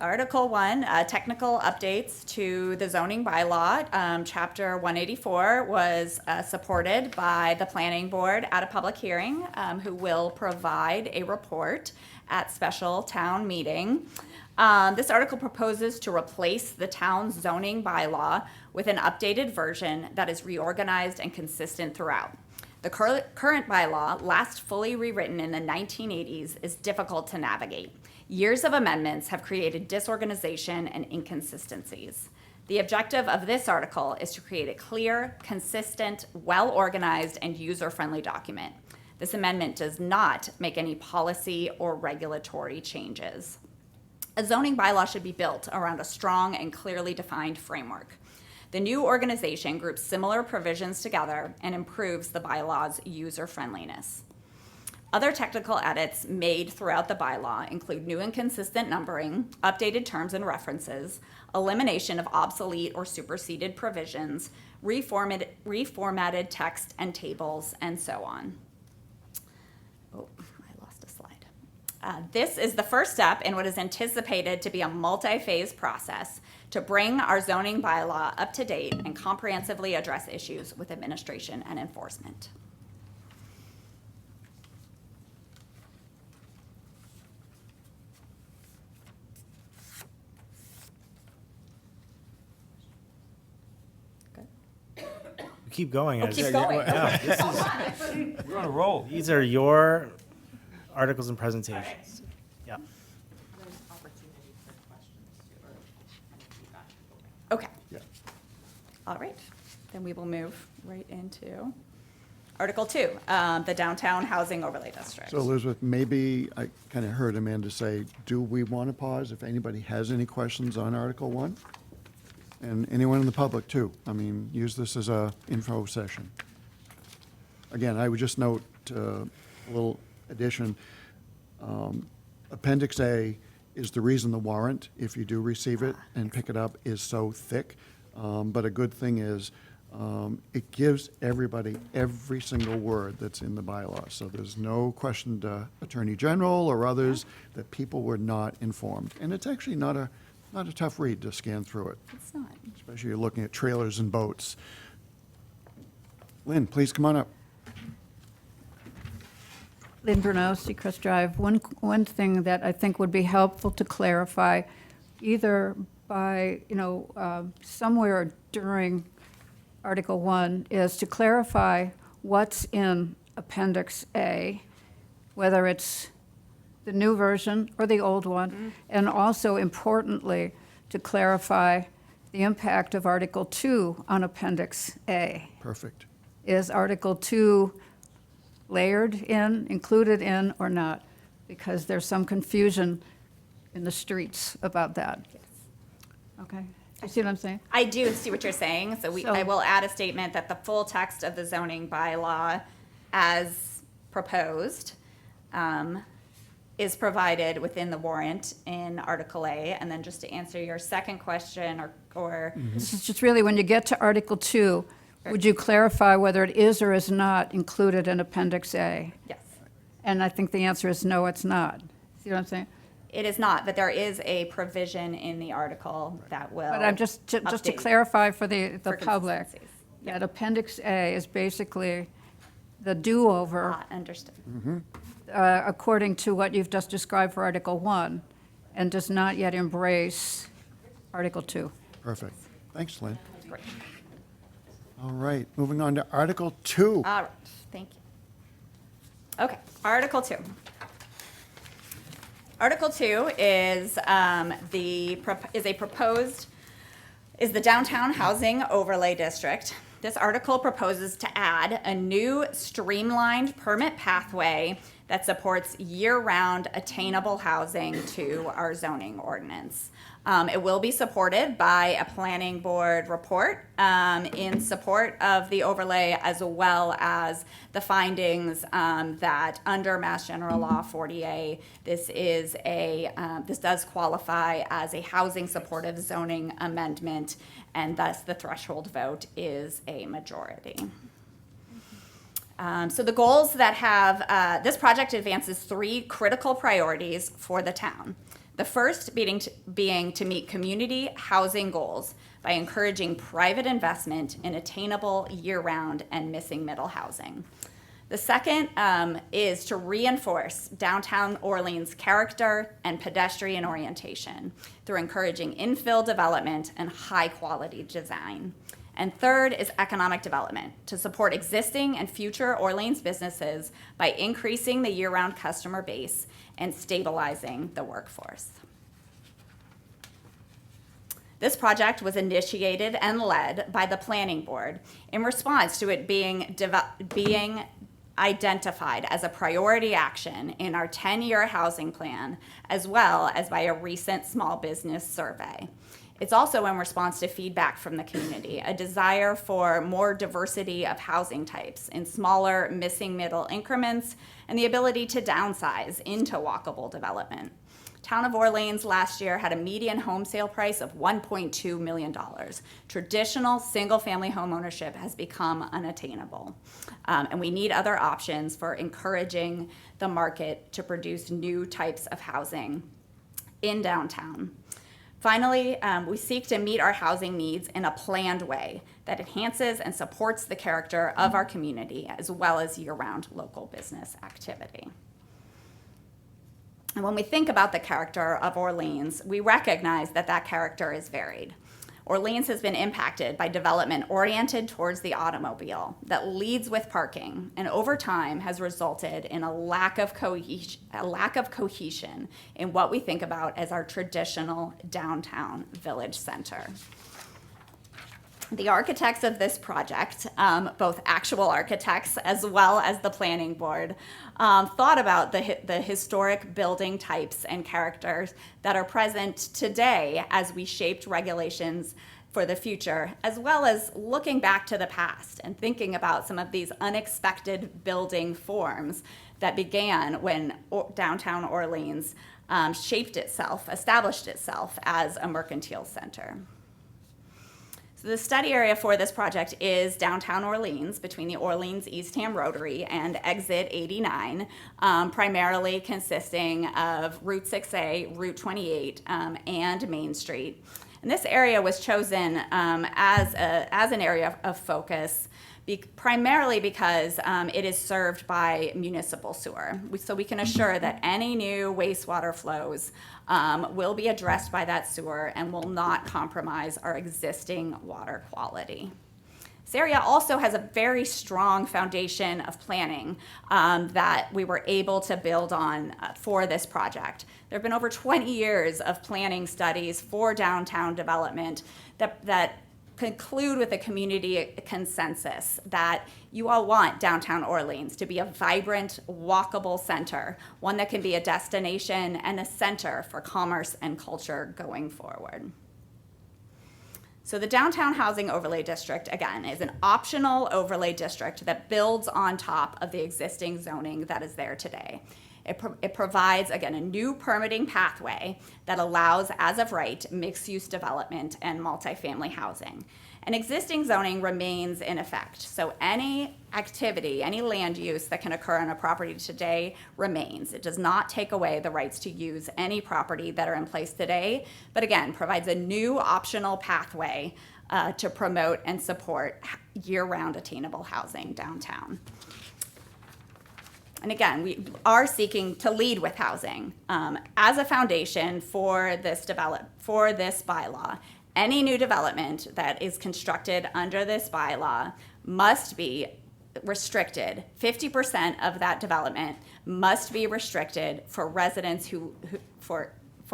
Article 1, technical updates to the zoning bylaw. Chapter 184 was supported by the planning board at a public hearing, who will provide a report at special town meeting. This article proposes to replace the town's zoning bylaw with an updated version that is reorganized and consistent throughout. The current bylaw, last fully rewritten in the 1980s, is difficult to navigate. Years of amendments have created disorganization and inconsistencies. The objective of this article is to create a clear, consistent, well-organized, and user-friendly document. This amendment does not make any policy or regulatory changes. A zoning bylaw should be built around a strong and clearly defined framework. The new organization groups similar provisions together and improves the bylaw's user-friendliness. Other technical edits made throughout the bylaw include new and consistent numbering, updated terms and references, elimination of obsolete or superseded provisions, reformatted text and tables, and so on. Oh, I lost a slide. This is the first step in what is anticipated to be a multi-phase process to bring our zoning bylaw up to date and comprehensively address issues with administration and enforcement. Keep going. Keep going. We're on a roll. These are your articles and presentations. Yeah. There's opportunity for questions or any feedback. Okay. Yeah. All right. Then we will move right into Article 2, the Downtown Housing Overlay District. So Elizabeth, maybe I kind of heard Amanda say, do we want to pause if anybody has any questions on Article 1? And anyone in the public too. I mean, use this as a info session. Again, I would just note a little addition. Appendix A is the reason the warrant, if you do receive it and pick it up, is so thick. But a good thing is it gives everybody every single word that's in the bylaw. So there's no question to Attorney General or others that people were not informed. And it's actually not a tough read to scan through it, It's not. especially you're looking at trailers and boats. Lynn, please come on up. Lynn Bruno, Seacrest Drive. One thing that I think would be helpful to clarify, either by, somewhere during Article 1, is to clarify what's in Appendix A, whether it's the new version or the old one, and also importantly, to clarify the impact of Article 2 on Appendix A. Perfect. Is Article 2 layered in, included in, or not? Because there's some confusion in the streets about that. Yes. Okay? You see what I'm saying? I do see what you're saying. So I will add a statement that the full text of the zoning bylaw as proposed is provided within the warrant in Article A. And then just to answer your second question or This is just really, when you get to Article 2, would you clarify whether it is or is not included in Appendix A? yes, And I think the answer is no, it's not. See what I'm saying? it is not, but there is a provision in the article that will. But I'm just to update clarify for the for public, consistencies. that Appendix A is basically the do-over Understood. according to what you've just described for Article 1, and does not yet embrace Article 2. Perfect. Thanks, Lynn. Great. All right, moving on to Article 2. All right, thank you. Okay, Article 2. Article 2 is the Downtown Housing Overlay District. This article proposes to add a new streamlined permit pathway that supports year-round attainable housing to our zoning ordinance. It will be supported by a planning board report in support of the overlay, as well as the findings that under Mass General Law 40A, this does qualify as a housing supportive zoning amendment, and thus the threshold vote is a majority. So the goals that have, this project advances 3 critical priorities for the town. The first being to meet community housing goals by encouraging private investment in attainable year-round and missing middle housing. The second is to reinforce downtown Orleans' character and pedestrian orientation through encouraging infill development and high-quality design. And third is economic development to support existing and future Orleans businesses by increasing the year-round customer base and stabilizing the workforce. This project was initiated and led by the Planning Board in response to it being identified as a priority action in our 10-year housing plan, as well as by a recent small business survey. It's also in response to feedback from the community, a desire for more diversity of housing types in smaller missing middle increments, and the ability to downsize into walkable development. Town of Orleans last year had a median home sale price of $1.2 million. Traditional single-family home ownership has become unattainable, and we need other options for encouraging the market to produce new types of housing in downtown. Finally, we seek to meet our housing needs in a planned way that enhances and supports the character of our community as well as year-round local business activity. And when we think about the character of Orleans, we recognize that that character is varied. Orleans has been impacted by development oriented towards the automobile that leads with parking, and over time has resulted in a lack of cohesion in what we think about as our traditional downtown village center. The architects of this project, both actual architects as well as the planning board, thought about the historic building types and characters that are present today as we shaped regulations for the future, as well as looking back to the past and thinking about some of these unexpected building forms that began when downtown Orleans established itself as a mercantile center. So the study area for this project is downtown Orleans, between the Orleans Eastham Rotary and Exit 89, primarily consisting of Route 6A, Route 28, and Main Street. And this area was chosen as an area of focus primarily because it is served by municipal sewer. So we can assure that any new wastewater flows will be addressed by that sewer and will not compromise our existing water quality. This area also has a very strong foundation of planning that we were able to build on for this project. There have been over 20 years of planning studies for downtown development that conclude with a community consensus that you all want downtown Orleans to be a vibrant, walkable center, one that can be a destination and a center for commerce and culture going forward. So the Downtown Housing Overlay District, again, is an optional overlay district that builds on top of the existing zoning that is there today. It provides, again, a new permitting pathway that allows, as of right, mixed-use development and multifamily housing. And existing zoning remains in effect. So any activity, any land use that can occur on a property today remains. It does not take away the rights to use any property that are in place today, but again, provides a new optional pathway to promote and support year-round attainable housing downtown. And again, we are seeking to lead with housing as a foundation for this bylaw. Any new development that is constructed under this bylaw must be restricted. 50% of that development must be restricted for residents for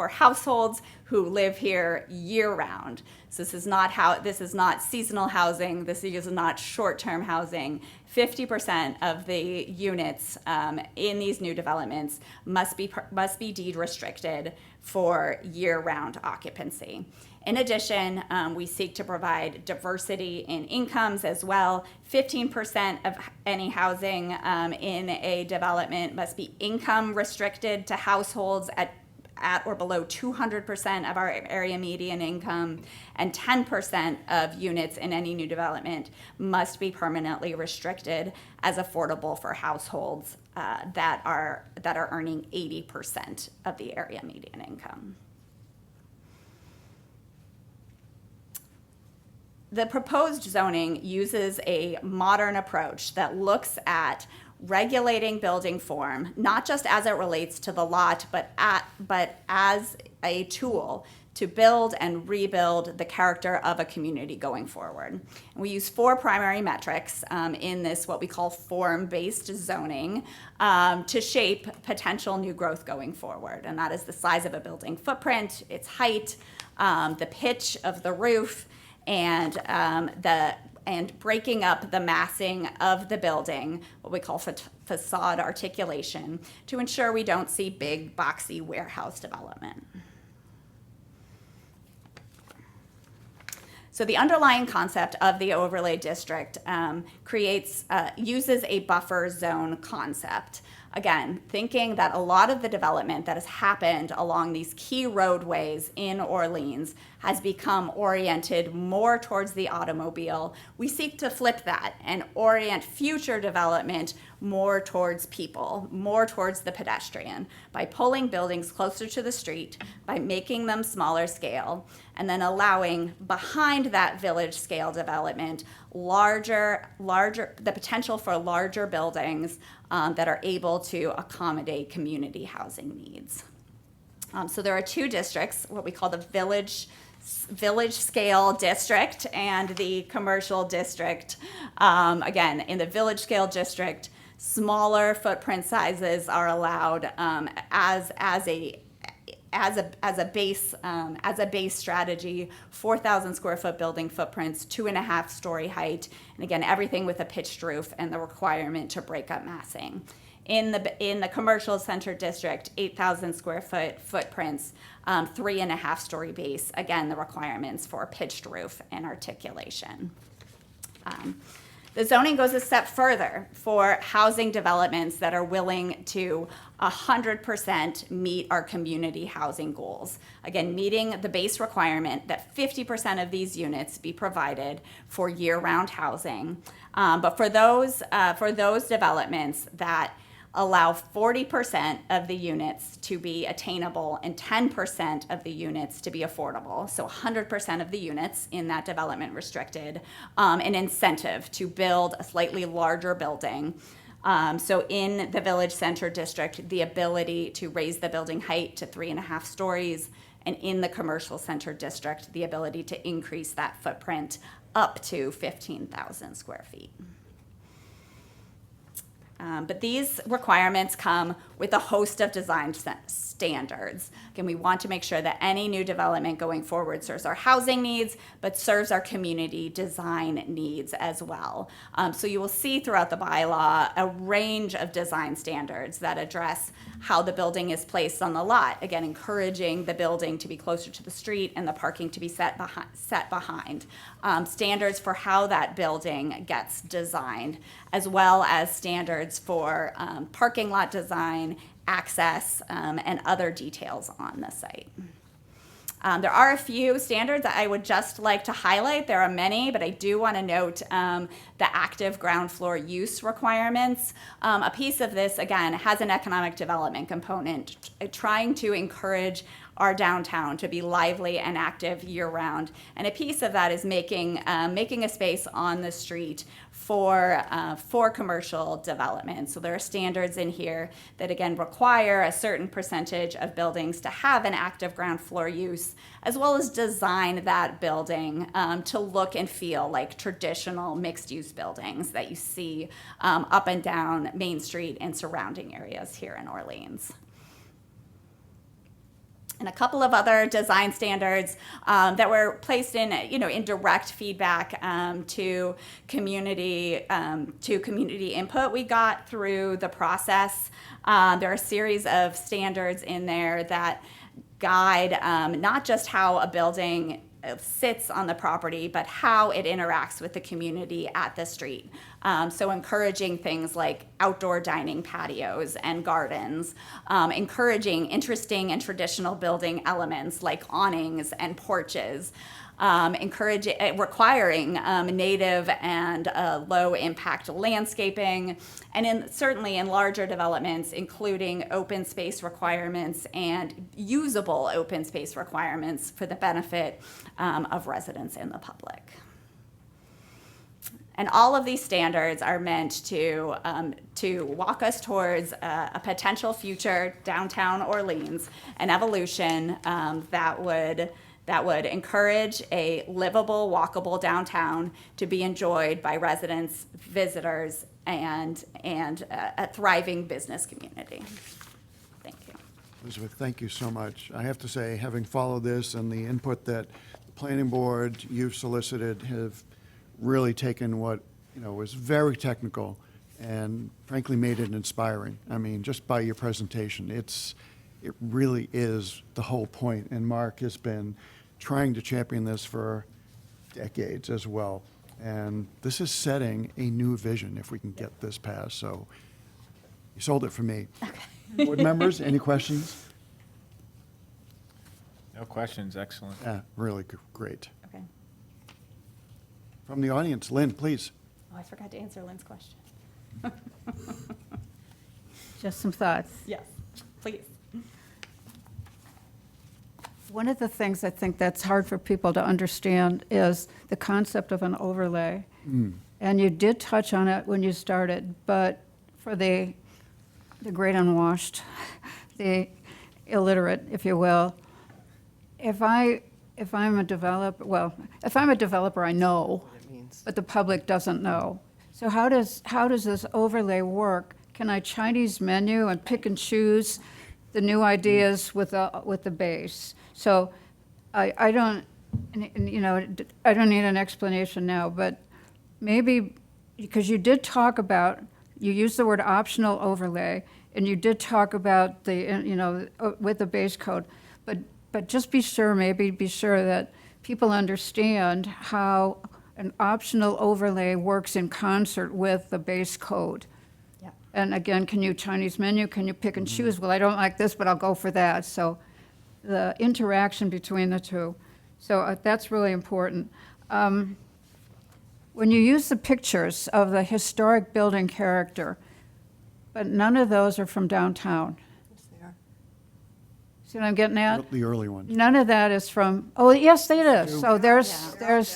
households who live here year-round. So this is not seasonal housing. This is not short-term housing. 50% of the units in these new developments must be deed restricted for year-round occupancy. In addition, we seek to provide diversity in incomes as well. 15% of any housing in a development must be income restricted to households at or below 200% of our area median income, and 10% of units in any new development must be permanently restricted as affordable for households that are earning 80% of the area median income. The proposed zoning uses a modern approach that looks at regulating building form, not just as it relates to the lot, but as a tool to build and rebuild the character of a community going forward. And we use 4 primary metrics in this, what we call form-based zoning, to shape potential new growth going forward. And that is the size of a building footprint, its height, the pitch of the roof, and breaking up the massing of the building, what we call facade articulation, to ensure we don't see big, boxy warehouse development. So the underlying concept of the overlay district uses a buffer zone concept. Again, thinking that a lot of the development that has happened along these key roadways in Orleans has become oriented more towards the automobile. We seek to flip that and orient future development more towards people, more towards the pedestrian, by pulling buildings closer to the street, by making them smaller scale, and then allowing behind that village scale development the potential for larger buildings that are able to accommodate community housing needs. So there are 2 districts, what we call the village scale district and the commercial district. Again, in the village scale district, smaller footprint sizes are allowed as a base strategy. 4,000 square foot building footprints, 2.5 story height, and again, everything with a pitched roof and the requirement to break up massing. In the commercial center district, 8,000 square foot footprints, 3.5 story base, again, the requirements for pitched roof and articulation. The zoning goes a step further for housing developments that are willing to 100% meet our community housing goals. Again, meeting the base requirement that 50% of these units be provided for year-round housing. But for those developments that allow 40% of the units to be attainable and 10% of the units to be affordable, so 100% of the units in that development restricted, an incentive to build a slightly larger building. So in the Village Center District, the ability to raise the building height to 3.5 stories, and in the Commercial Center District, the ability to increase that footprint up to 15,000 square feet. But these requirements come with a host of design standards. Again, we want to make sure that any new development going forward serves our housing needs, but serves our community design needs as well. So you will see throughout the bylaw a range of design standards that address how the building is placed on the lot. Again, encouraging the building to be closer to the street and the parking to be set behind. Standards for how that building gets designed, as well as standards for parking lot design, access, and other details on the site. There are a few standards that I would just like to highlight. There are many, but I do want to note the active ground floor use requirements. A piece of this, again, has an economic development component, trying to encourage our downtown to be lively and active year-round. And a piece of that is making a space on the street for commercial development. So there are standards in here that, again, require a certain percentage of buildings to have an active ground floor use, as well as design that building to look and feel like traditional mixed-use buildings that you see up and down Main Street and surrounding areas here in Orleans. And a couple of other design standards that were placed in direct feedback to community input we got through the process. There are a series of standards in there that guide not just how a building sits on the property, but how it interacts with the community at the street. So encouraging things like outdoor dining patios and gardens, encouraging interesting and traditional building elements like awnings and porches, requiring native and low-impact landscaping, and certainly in larger developments, including open space requirements and usable open space requirements for the benefit of residents and the public. And all of these standards are meant to walk us towards a potential future downtown Orleans, an evolution that would encourage a livable, walkable downtown to be enjoyed by residents, visitors, and a thriving business community. Thank you. Elizabeth, thank you so much. I have to say, having followed this and the input that the planning board you've solicited have really taken what, was very technical and frankly made it inspiring. I mean, just by your presentation, it really is the whole point. And Mark has been trying to champion this for decades as well. And this is setting a new vision if we can get this passed. So you sold it for me. Okay. Board members, any questions? No questions, excellent. Yeah, really great. Okay. From the audience, Lynn, please. Oh, I forgot to answer Lynn's question. Just some thoughts. Yes, please. One of the things I think that's hard for people to understand is the concept of an overlay. And you did touch on it when you started, but for the great unwashed, the illiterate, if you will, if I'm a developer, I know, but the public doesn't know. So how does this overlay work? Can I Chinese menu and pick and choose the new ideas with the base? So I don't need an explanation now, but maybe, because you did talk about, you used the word optional overlay, and you did talk about with the base code, but just be sure that people understand how an optional overlay works in concert with the base code. Yeah. And again, can you Chinese menu, can you pick and choose? Well, I don't like this, but I'll go for that. So the interaction between the two. So that's really important. When you use the pictures of the historic building character, but none of those are from downtown. See what I'm getting at? The early one. None of that is from, oh, yes, it is. So there's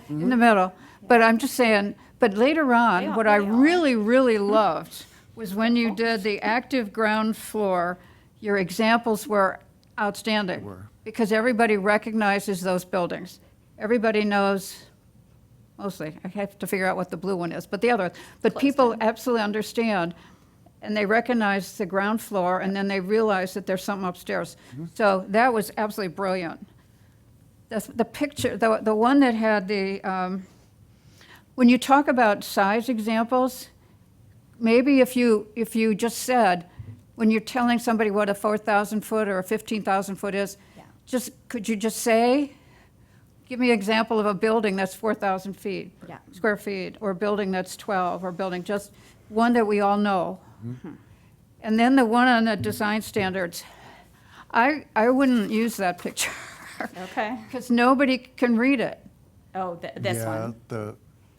in the middle. But I'm just saying, but later on, what I really, really loved was when you did the active ground floor, your examples were outstanding. They were. Because everybody recognizes those buildings. Everybody knows, mostly, I have to figure out what the blue one is, but the other, but people absolutely understand. And they recognize the ground floor, and then they realize that there's something upstairs. So that was absolutely brilliant. The picture, the one that had the, when you talk about size examples, maybe if you just said, when you're telling somebody what a 4,000 foot or a 15,000 foot is, could you just say, give me an example of a building that's 4,000 feet, square feet, or a building that's 12, or building, just one that we all know. And then the one on the design standards, I wouldn't use that picture. Okay. Because nobody can read it. Oh, this one.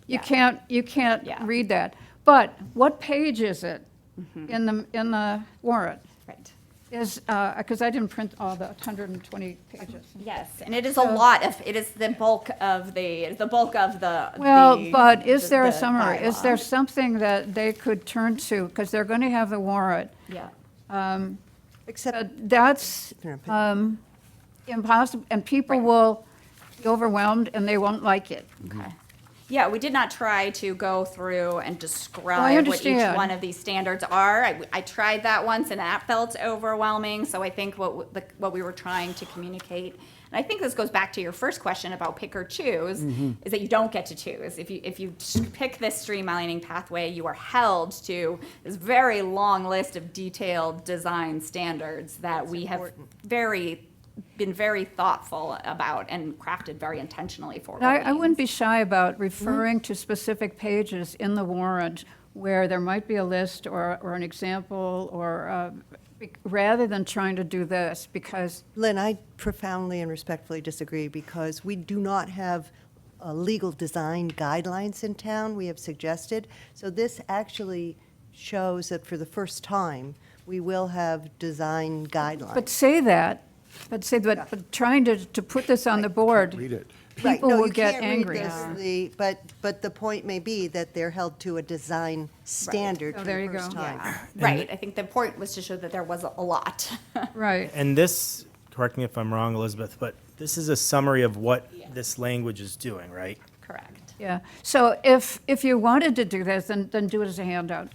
You can't Yeah. read that. But what page is it in the warrant? Right. Is, because I didn't print all the 120 pages. Yes, and it is a lot of, it is the bulk of the Well, the- but is there a the summary? Is there bylaw. something that they could turn to? Because they're going to have the warrant. Yeah. Except, That's impossible, and people will be overwhelmed, and they won't like it. Okay. Yeah, we did not try to go through and describe what each understand. one of these standards are. I tried that once, and that felt overwhelming. So I think what we were trying to communicate, and I think this goes back to your first question about pick or choose, is that you don't get to choose. If you pick this streamlining pathway, you are held to this very long list of detailed design standards that we have very been very thoughtful about and crafted very intentionally for I wouldn't be Orleans. shy about referring to specific pages in the warrant where there might be a list or an example, or rather than trying to do this, because Lynn, I profoundly and respectfully disagree because we do not have legal design guidelines in town we have suggested. So this actually shows that for the first time, we will have design guidelines. but say that, but trying to put this on the board, Read it. Right, people no, will you get can't read angry. this, but the point may be that they're held to a design standard Oh, for there the you first go. time. Right, I think the point was to show that there was a lot. Right. And this, correct me if I'm wrong, Elizabeth, but this is a summary of what this language is doing, right? Correct. Yeah, so if you wanted to do this, then do it as a handout.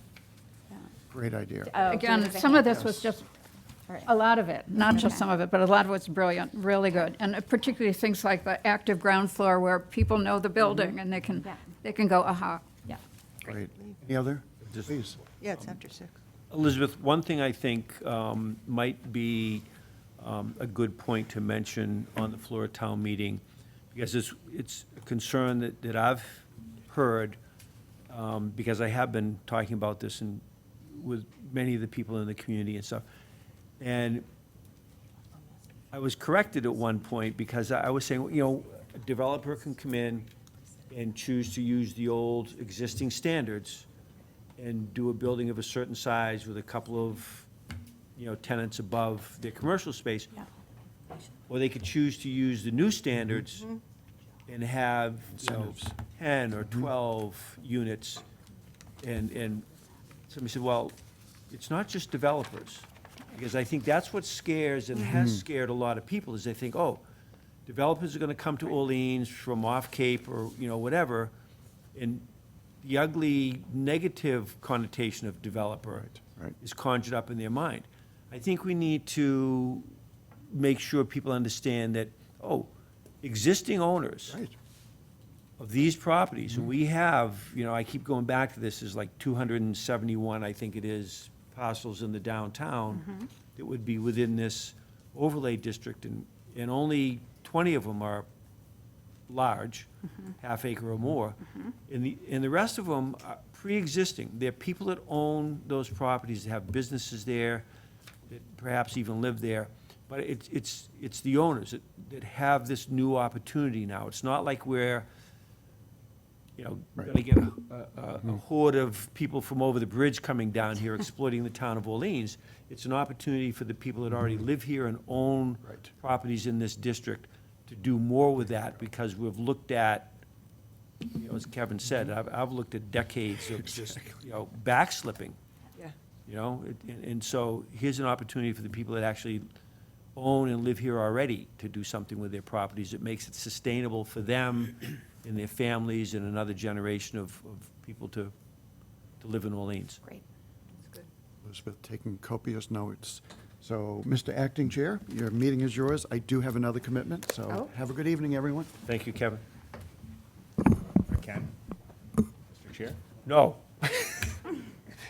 Great idea. Oh, do it Again, as a some of handout. this was just, All right. a lot of it, not just Okay. some of it, but a lot of it's brilliant, really good. And particularly things like the active ground floor where people know the building and Yeah. they can go, aha. Yeah. Great. Any other? Just- Please. Yeah, it's after 6. Elizabeth, one thing I think might be a good point to mention on the floor of town meeting, because it's a concern that I've heard, because I have been talking about this with many of the people in the community and stuff. And I was corrected at one point because I was saying, a developer can come in and choose to use the old existing standards and do a building of a certain size with a couple of, tenants above their commercial space. Yeah. Or they could choose to use the new standards and have, Incentives. 10 or 12 units. And somebody said, well, it's not just developers. Because I think that's what scares and has scared a lot of people, is they think, oh, developers are gonna come to Orleans from off Cape or, whatever, and the ugly negative connotation of developer right. is conjured up in their mind. I think we need to make sure people understand that, existing owners Right. of these properties, and we have, I keep going back to this, is like 271, I think it is, parcels in the downtown that would be within this overlay district, and only 20 of them are large, half acre or more. And the rest of them are pre-existing. They're people that own those properties, that have businesses there, that perhaps even live there. But it's the owners that have this new opportunity now. It's not like we're, gonna get a horde of people from over the bridge coming down here exploiting the town of Orleans. It's an opportunity for the people that already live here and own Right. properties in this district to do more with that, because we've looked at, as Kevin said, I've looked at decades of just, backslipping. Yeah. And so here's an opportunity for the people that actually own and live here already to do something with their properties that makes it sustainable for them and their families and another generation of people to live in Orleans. Great. Elizabeth taking copious notes. So, Mr. Acting Chair, your meeting is yours. I do have another commitment, so Oh. have a good evening, everyone. Thank you, Kevin. I can. Mr. Chair? No.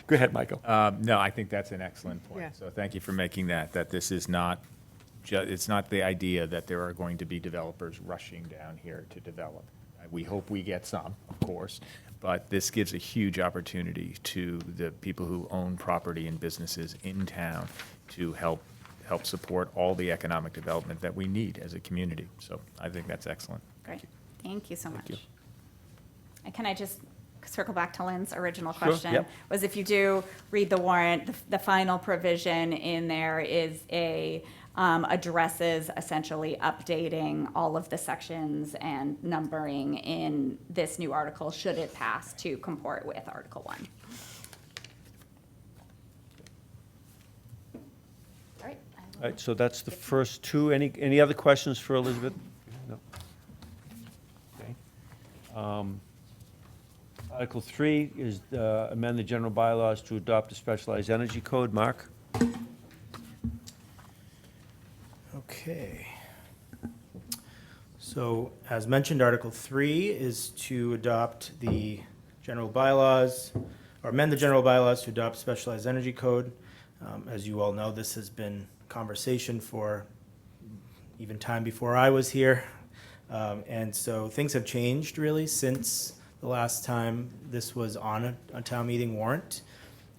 Go ahead, Michael. No, I think that's an excellent Yeah. point. So thank you for making that this is not, it's not the idea that there are going to be developers rushing down here to develop. We hope we get some, of course, but this gives a huge opportunity to the people who own property and businesses in town to help support all the economic development that we need as a community. So I think that's excellent. Great. Thank you so much. you. And can I just circle back to Lynn's original Sure, question? yep. Was if you do read the warrant, the final provision in there is addresses essentially updating all of the sections and numbering in this new article, should it pass, to comport with Article 1. All right. All right, so that's the first two. Any other questions for Elizabeth? No. Okay. Article 3 is amend the general bylaws to adopt a specialized energy code. Mark? Okay. So, as mentioned, Article 3 is to adopt the general bylaws, or amend the general bylaws to adopt specialized energy code. As you all know, this has been conversation for even time before I was here. And so things have changed really since the last time this was on a town meeting warrant.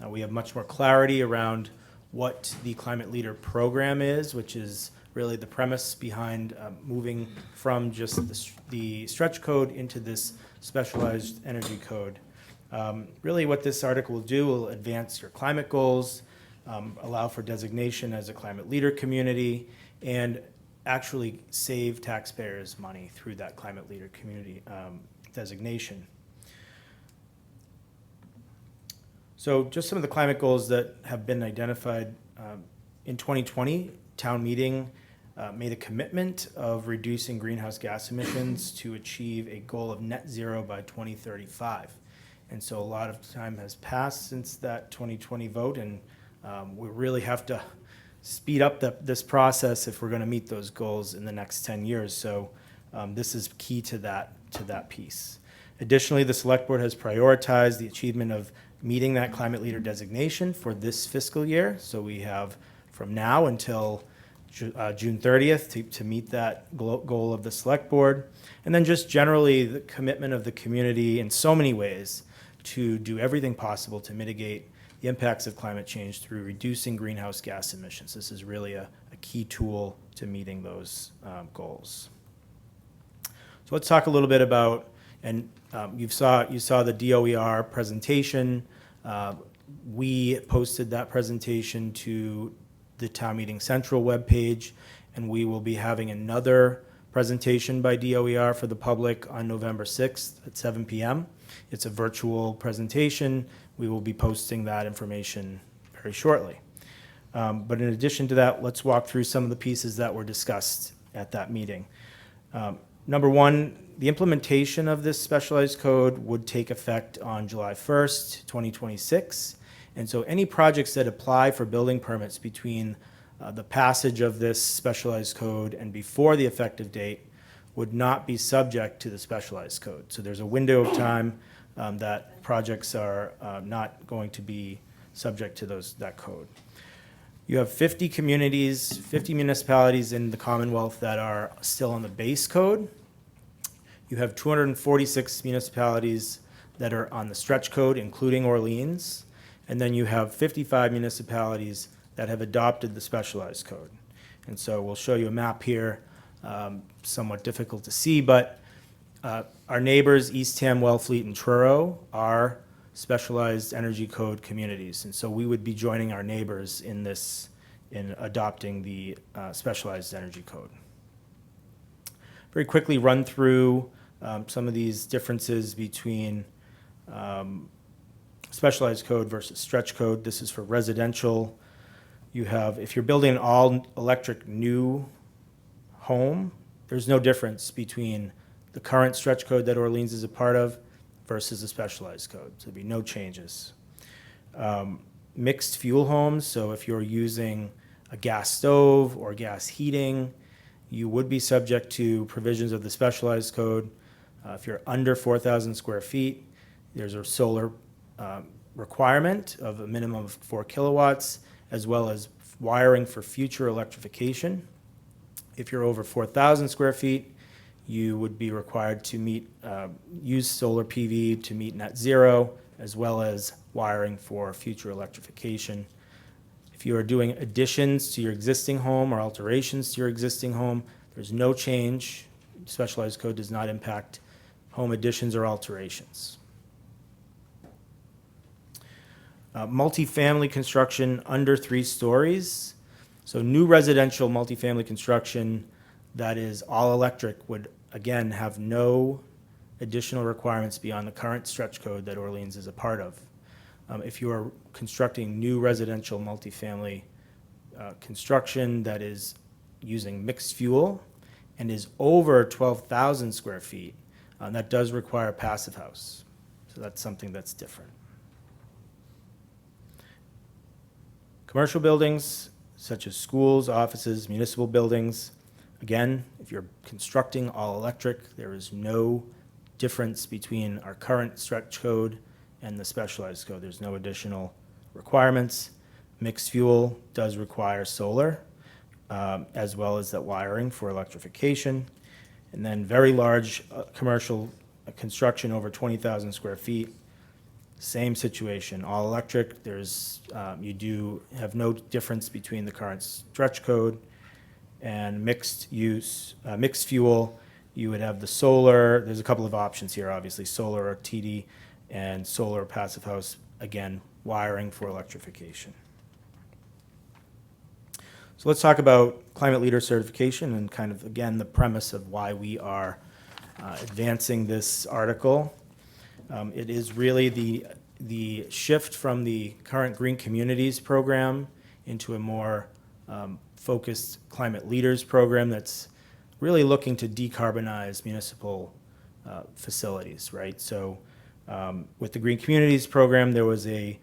We have much more clarity around what the Climate Leader program is, which is really the premise behind moving from just the stretch code into this specialized energy code. Really what this article will do will advance your climate goals, allow for designation as a climate leader community, and actually save taxpayers money through that climate leader community designation. So just some of the climate goals that have been identified. In 2020, town meeting made a commitment of reducing greenhouse gas emissions to achieve a goal of net zero by 2035. And so a lot of time has passed since that 2020 vote, and we really have to speed up this process if we're going to meet those goals in the next 10 years. So this is key to that piece. Additionally, the Select Board has prioritized the achievement of meeting that climate leader designation for this fiscal year. So we have from now until June 30th to meet that goal of the Select Board. And then just generally the commitment of the community in so many ways to do everything possible to mitigate the impacts of climate change through reducing greenhouse gas emissions. This is really a key tool to meeting those goals. So let's talk a little bit about, and you saw the DOER presentation. We posted that presentation to the Town Meeting Central webpage, and we will be having another presentation by DOER for the public on November 6th at 7 p.m. It's a virtual presentation. We will be posting that information very shortly. But in addition to that, let's walk through some of the pieces that were discussed at that meeting. Number one, the implementation of this specialized code would take effect on July 1st, 2026. And so any projects that apply for building permits between the passage of this specialized code and before the effective date would not be subject to the specialized code. So there's a window of time that projects are not going to be subject to that code. You have 50 communities, 50 municipalities in the Commonwealth that are still on the base code. You have 246 municipalities that are on the stretch code, including Orleans. And then you have 55 municipalities that have adopted the specialized code. And so we'll show you a map here, somewhat difficult to see, but our neighbors, Eastham, Wellfleet, and Truro, are specialized energy code communities. And so we would be joining our neighbors in adopting the specialized energy code. Very quickly run through some of these differences between specialized code versus stretch code. This is for residential. You have, if you're building an all-electric new home, there's no difference between the current stretch code that Orleans is a part of versus the specialized code. So there'd be no changes. Mixed fuel homes, so if you're using a gas stove or gas heating, you would be subject to provisions of the specialized code. If you're under 4,000 square feet, there's a solar requirement of a minimum of 4 kilowatts, as well as wiring for future electrification. If you're over 4,000 square feet, you would be required to use solar PV to meet net zero, as well as wiring for future electrification. If you are doing additions to your existing home or alterations to your existing home, there's no change. Specialized code does not impact home additions or alterations. Multifamily construction under 3 stories. So new residential multifamily construction that is all electric would, again, have no additional requirements beyond the current stretch code that Orleans is a part of. If you are constructing new residential multifamily construction that is using mixed fuel and is over 12,000 square feet, that does require a passive house. So that's something that's different. Commercial buildings, such as schools, offices, municipal buildings, again, if you're constructing all electric, there is no difference between our current stretch code and the specialized code. There's no additional requirements. Mixed fuel does require solar. as well as that wiring for electrification. And then very large commercial construction over 20,000 square feet. Same situation, all electric. There's, you do have no difference between the current stretch code and mixed use, mixed fuel. You would have the solar, there's a couple of options here, obviously, solar or TD, and solar passive house, again, wiring for electrification. So let's talk about climate leader certification and kind of, again, the premise of why we are advancing this article. It is really the shift from the current Green Communities program into a more focused climate leaders program that's really looking to decarbonize municipal facilities, right? So with the Green Communities program, there was a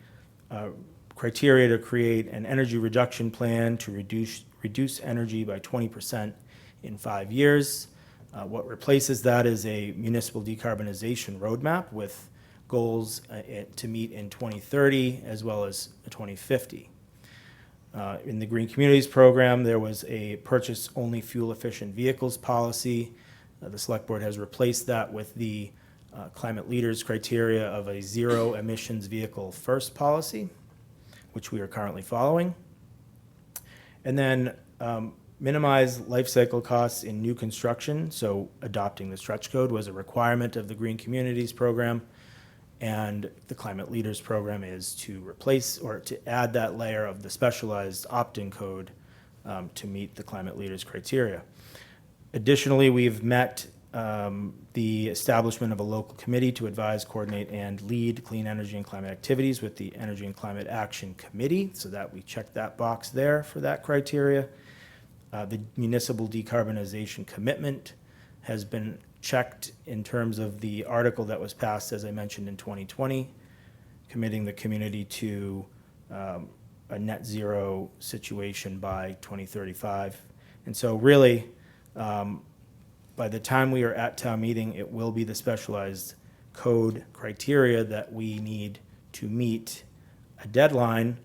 criteria to create an energy reduction plan to reduce energy by 20% in 5 years. What replaces that is a municipal decarbonization roadmap with goals to meet in 2030 as well as 2050. In the Green Communities program, there was a purchase-only fuel-efficient vehicles policy. The Select Board has replaced that with the climate leaders criteria of a zero emissions vehicle first policy, which we are currently following. And then minimize life cycle costs in new construction. So adopting the stretch code was a requirement of the Green Communities program. And the Climate Leaders program is to replace or to add that layer of the specialized opt-in code to meet the Climate Leaders criteria. Additionally, we've met the establishment of a local committee to advise, coordinate, and lead clean energy and climate activities with the Energy and Climate Action Committee, so that we check that box there for that criteria. The municipal decarbonization commitment has been checked in terms of the article that was passed, as I mentioned, in 2020, committing the community to a net zero situation by 2035. And so really, by the time we are at town meeting, it will be the specialized code criteria that we need to meet a deadline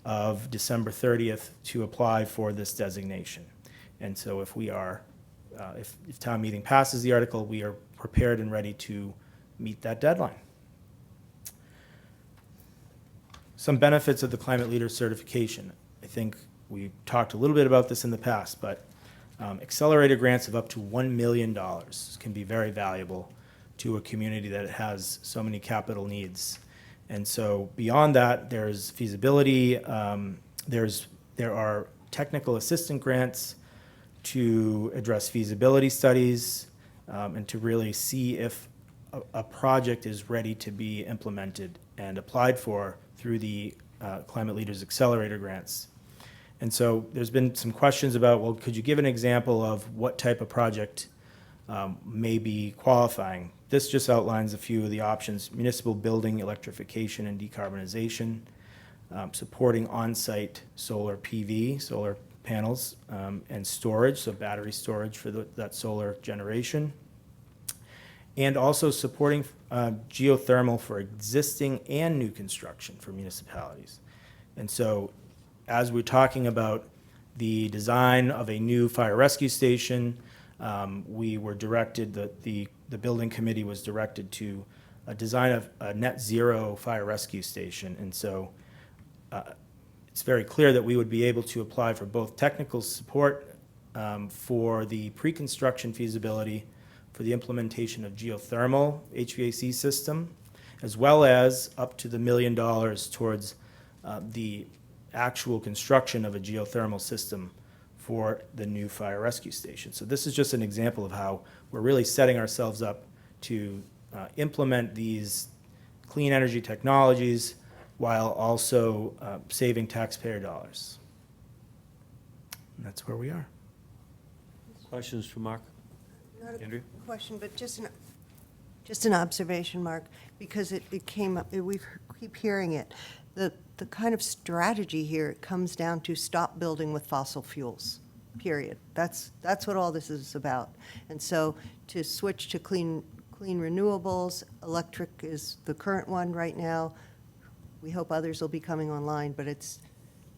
of December 30th to apply for this designation. And so if we are, if town meeting passes the article, we are prepared and ready to meet that deadline. Some benefits of the Climate Leader certification. I think we talked a little bit about this in the past, but accelerated grants of up to $1 million can be very valuable to a community that has so many capital needs. And so beyond that, there's feasibility, there are technical assistant grants to address feasibility studies and to really see if a project is ready to be implemented and applied for through the Climate Leaders Accelerator grants. And so there's been some questions about, well, could you give an example of what type of project may be qualifying? This just outlines a few of the options: municipal building electrification and decarbonization, supporting on-site solar PV, solar panels, and storage, so battery storage for that solar generation, and also supporting geothermal for existing and new construction for municipalities. And so as we're talking about the design of a new fire rescue station, we were directed, the building committee was directed to design a net zero fire rescue station. And so it's very clear that we would be able to apply for both technical support for the pre-construction feasibility for the implementation of geothermal HVAC system, as well as up to the $1 million towards the actual construction of a geothermal system for the new fire rescue station. So this is just an example of how we're really setting ourselves up to implement these clean energy technologies while also saving taxpayer dollars. And that's where we are. Questions for Mark? Not Andrew? a question, but just an observation, Mark, because it came up, we keep hearing it. The kind of strategy here, it comes down to stop building with fossil fuels, period. That's what all this is about. And so to switch to clean renewables, electric is the current one right now. We hope others will be coming online, but it's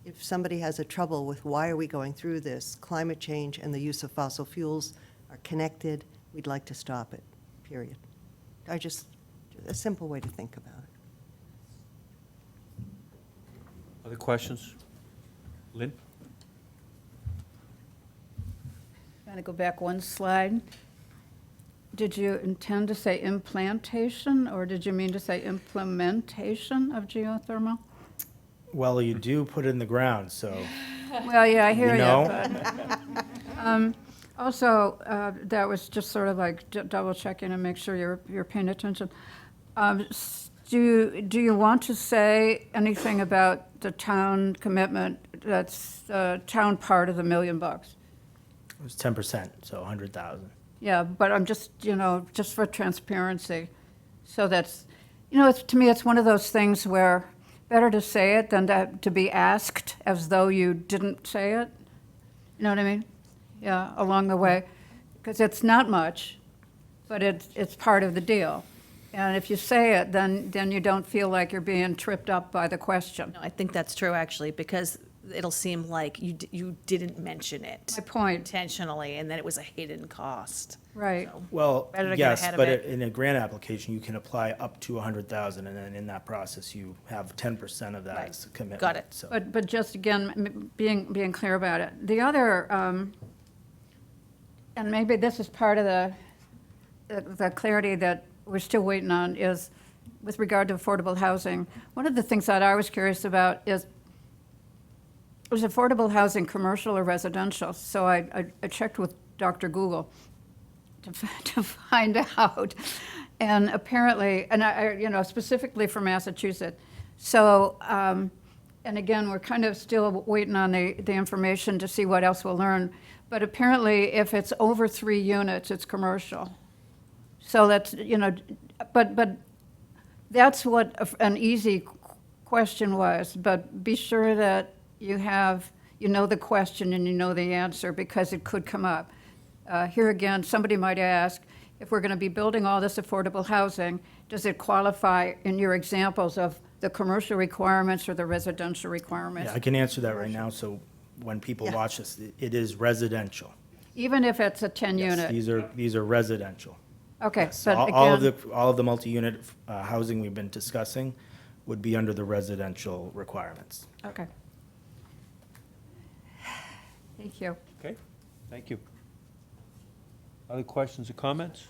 if somebody has a trouble with why are we going through this, climate change and the use of fossil fuels are connected, we'd like to stop it, period. A simple way to think about it. Other questions? Lynn? Going to go back one slide. Did you intend to say implantation, or did you mean to say implementation of geothermal? Well, you do put it in the ground, so, Well, yeah, I hear you you. know. But, also, that was just sort of like double checking and make sure you're paying attention. Do you want to say anything about the town commitment? That's the town part of the $1 million. It was 10%, so 100,000. Yeah, but I'm just, just for transparency. So that's, to me, it's one of those things where better to say it than to be asked as though you didn't say it. You know what I mean? Yeah, along the way. Because it's not much, but it's part of the deal. And if you say it, then you don't feel like you're being tripped up by the question. No, I think that's true, actually, because it'll seem like you didn't mention it My point, intentionally, and that it was a hidden cost. right. So, Well, Better to get yes, ahead of but it. in a grant application, you can apply up to 100,000, and then in that process, you have 10% of that Right. as a commitment. Got it. So, But just again, being clear about it. The other, and maybe this is part of the clarity that we're still waiting on, is with regard to affordable housing. One of the things that I was curious about is affordable housing commercial or residential? So I checked with Dr. Google to find out. And apparently, and I specifically for Massachusetts. So, and again, we're kind of still waiting on the information to see what else we'll learn. But apparently, if it's over 3 units, it's commercial. So that's, but that's what an easy question was. But be sure that you know the question and you know the answer, because it could come up. Here again, somebody might ask, if we're going to be building all this affordable housing, does it qualify in your examples of the commercial requirements or the residential requirements? yeah, I can answer that right now, so when people Yeah. watch this, it is residential. Even if it's a 10 Yes, unit? these are residential. Okay, Yes, but all again, of the multi-unit housing we've been discussing would be under the residential requirements. okay. Thank you. Okay, thank you. Other questions or comments?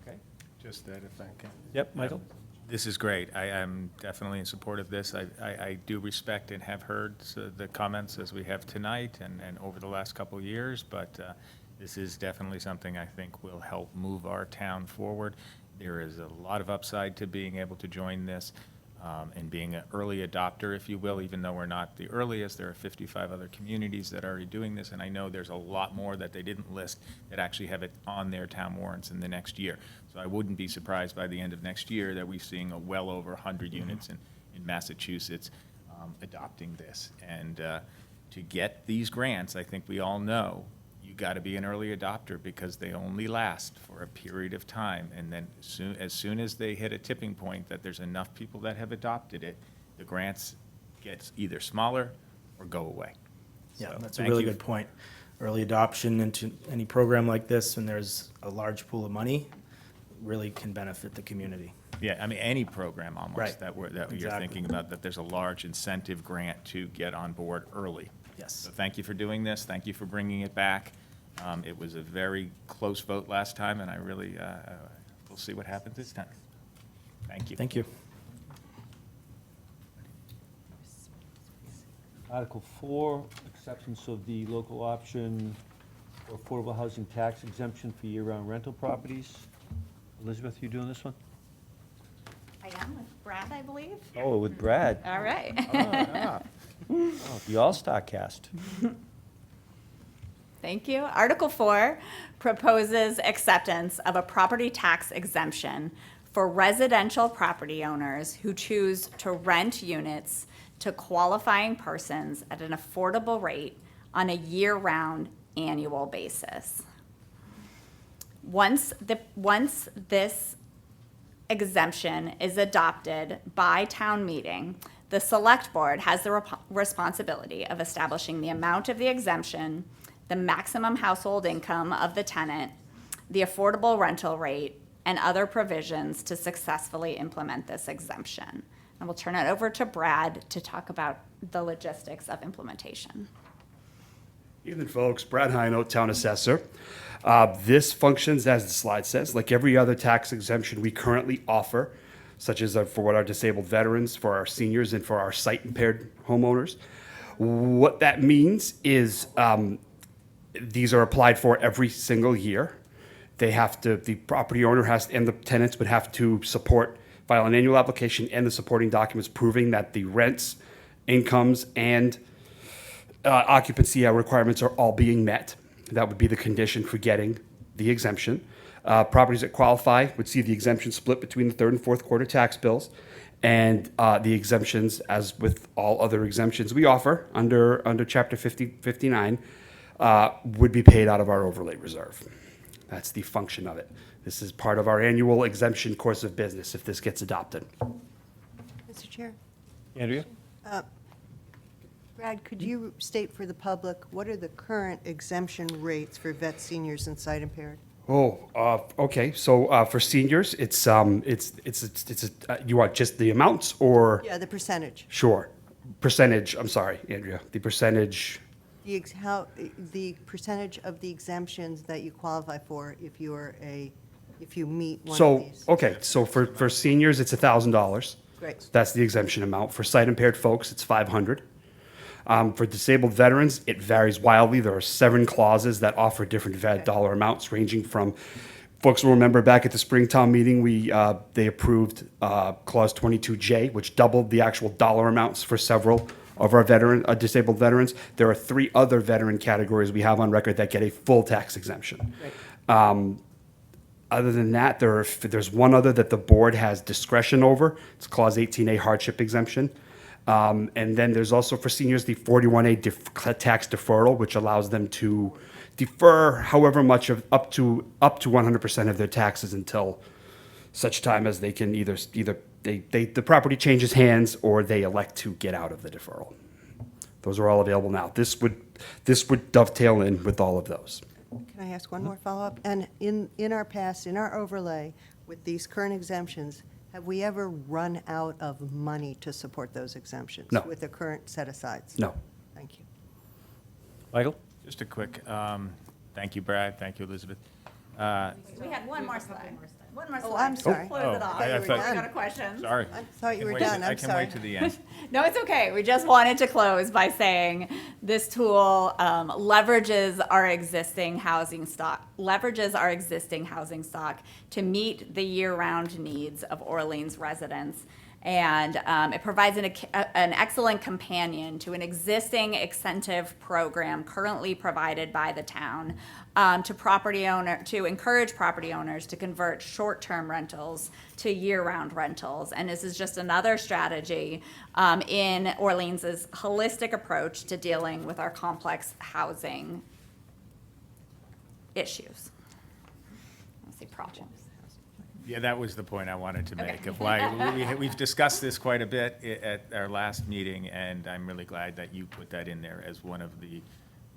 Okay. Just that if I can. Yep, Michael? This is great. I am definitely in support of this. I do respect and have heard the comments as we have tonight and over the last couple of years, but this is definitely something I think will help move our town forward. There is a lot of upside to being able to join this and being an early adopter, if you will, even though we're not the earliest. There are 55 other communities that are already doing this, and I know there's a lot more that they didn't list that actually have it on their town warrants in the next year. So I wouldn't be surprised by the end of next year that we're seeing well over 100 units in Massachusetts adopting this. And to get these grants, I think we all know, you got to be an early adopter because they only last for a period of time. And then as soon as they hit a tipping point that there's enough people that have adopted it, the grants get either smaller or go away. Yeah, So, that's a thank really you. good point. Early adoption into any program like this, when there's a large pool of money, really can benefit the community. Yeah, I mean, any program almost Right. that you're Exactly. thinking about, that there's a large incentive grant to get on board early. Yes. So thank you for doing this. Thank you for bringing it back. It was a very close vote last time, and I really, we'll see what happens this time. Thank you. Thank you. Article 4, acceptance of the local option for affordable housing tax exemption for year-round rental properties. Elizabeth, you doing this one? I am with Brad, I believe. Oh, with Brad. All right. Oh, the all-star cast. Thank you. Article 4 proposes acceptance of a property tax exemption for residential property owners who choose to rent units to qualifying persons at an affordable rate on a year-round annual basis. Once this exemption is adopted by town meeting, The select board has the responsibility of establishing the amount of the exemption, the maximum household income of the tenant, the affordable rental rate, and other provisions to successfully implement this exemption. And we'll turn it over to Brad to talk about the logistics of implementation. Evening, folks. Brad Hino, Town Assessor. This functions, as the slide says, like every other tax exemption we currently offer, such as for what our disabled veterans, for our seniors, and for our sight-impaired homeowners. What that means is these are applied for every single year. They have to, the property owner has, and the tenants would have to file an annual application and the supporting documents proving that the rents, incomes, and occupancy requirements are all being met. That would be the condition for getting the exemption. Properties that qualify would see the exemption split between the third and fourth quarter tax bills. And the exemptions, as with all other exemptions we offer under Chapter 59, would be paid out of our overlay reserve. That's the function of it. This is part of our annual exemption course of business if this gets adopted. Mr. Chair? Andrea? Brad, could you state for the public, what are the current exemption rates for vet seniors and sight impaired? Okay. So for seniors, you want just the amounts or? Yeah, the percentage. Sure. Percentage, I'm sorry, Andrea. The percentage, The percentage of the exemptions that you qualify for if you meet one of so, these. okay, so for seniors, it's $1,000. Great. That's the exemption amount. For sight impaired folks, it's $500. For disabled veterans, it varies wildly. There are 7 clauses that offer different dollar amounts, ranging from, folks will remember back at the Springtown meeting, they approved Clause 22J, which doubled the actual dollar amounts for several of our disabled veterans. There are 3 other veteran categories we have on record that get a full tax exemption. Other than that, there's one other that the board has discretion over. It's Clause 18A hardship exemption. And then there's also for seniors, the 41A tax deferral, which allows them to defer however much of up to 100% of their taxes until such time as they can the property changes hands or they elect to get out of the deferral. Those are all available now. This would dovetail in with all of those. Can I ask one more follow-up? And in our past, in our overlay, with these current exemptions, have we ever run out of money to support those exemptions? No. With the current set-asides? No. Thank you. Michael? Just a quick, thank you, Brad, thank you, Elizabeth. We had one more slide. One more slide. Oh, I'm sorry. Close it off. I We thought- got a question. Sorry. I thought you Can were wait done. to- I'm I can sorry. wait to the end. No, it's okay. We just wanted to close by saying this tool leverages our existing housing stock to meet the year-round needs of Orleans residents. And it provides an excellent companion to an existing incentive program currently provided by the town to encourage property owners to convert short-term rentals to year-round rentals. And this is just another strategy in Orleans's holistic approach to dealing with our complex housing issues. Let's see, problems. Yeah, that was the point I wanted to Okay. make of why we've discussed this quite a bit at our last meeting, and I'm really glad that you put that in there as one of the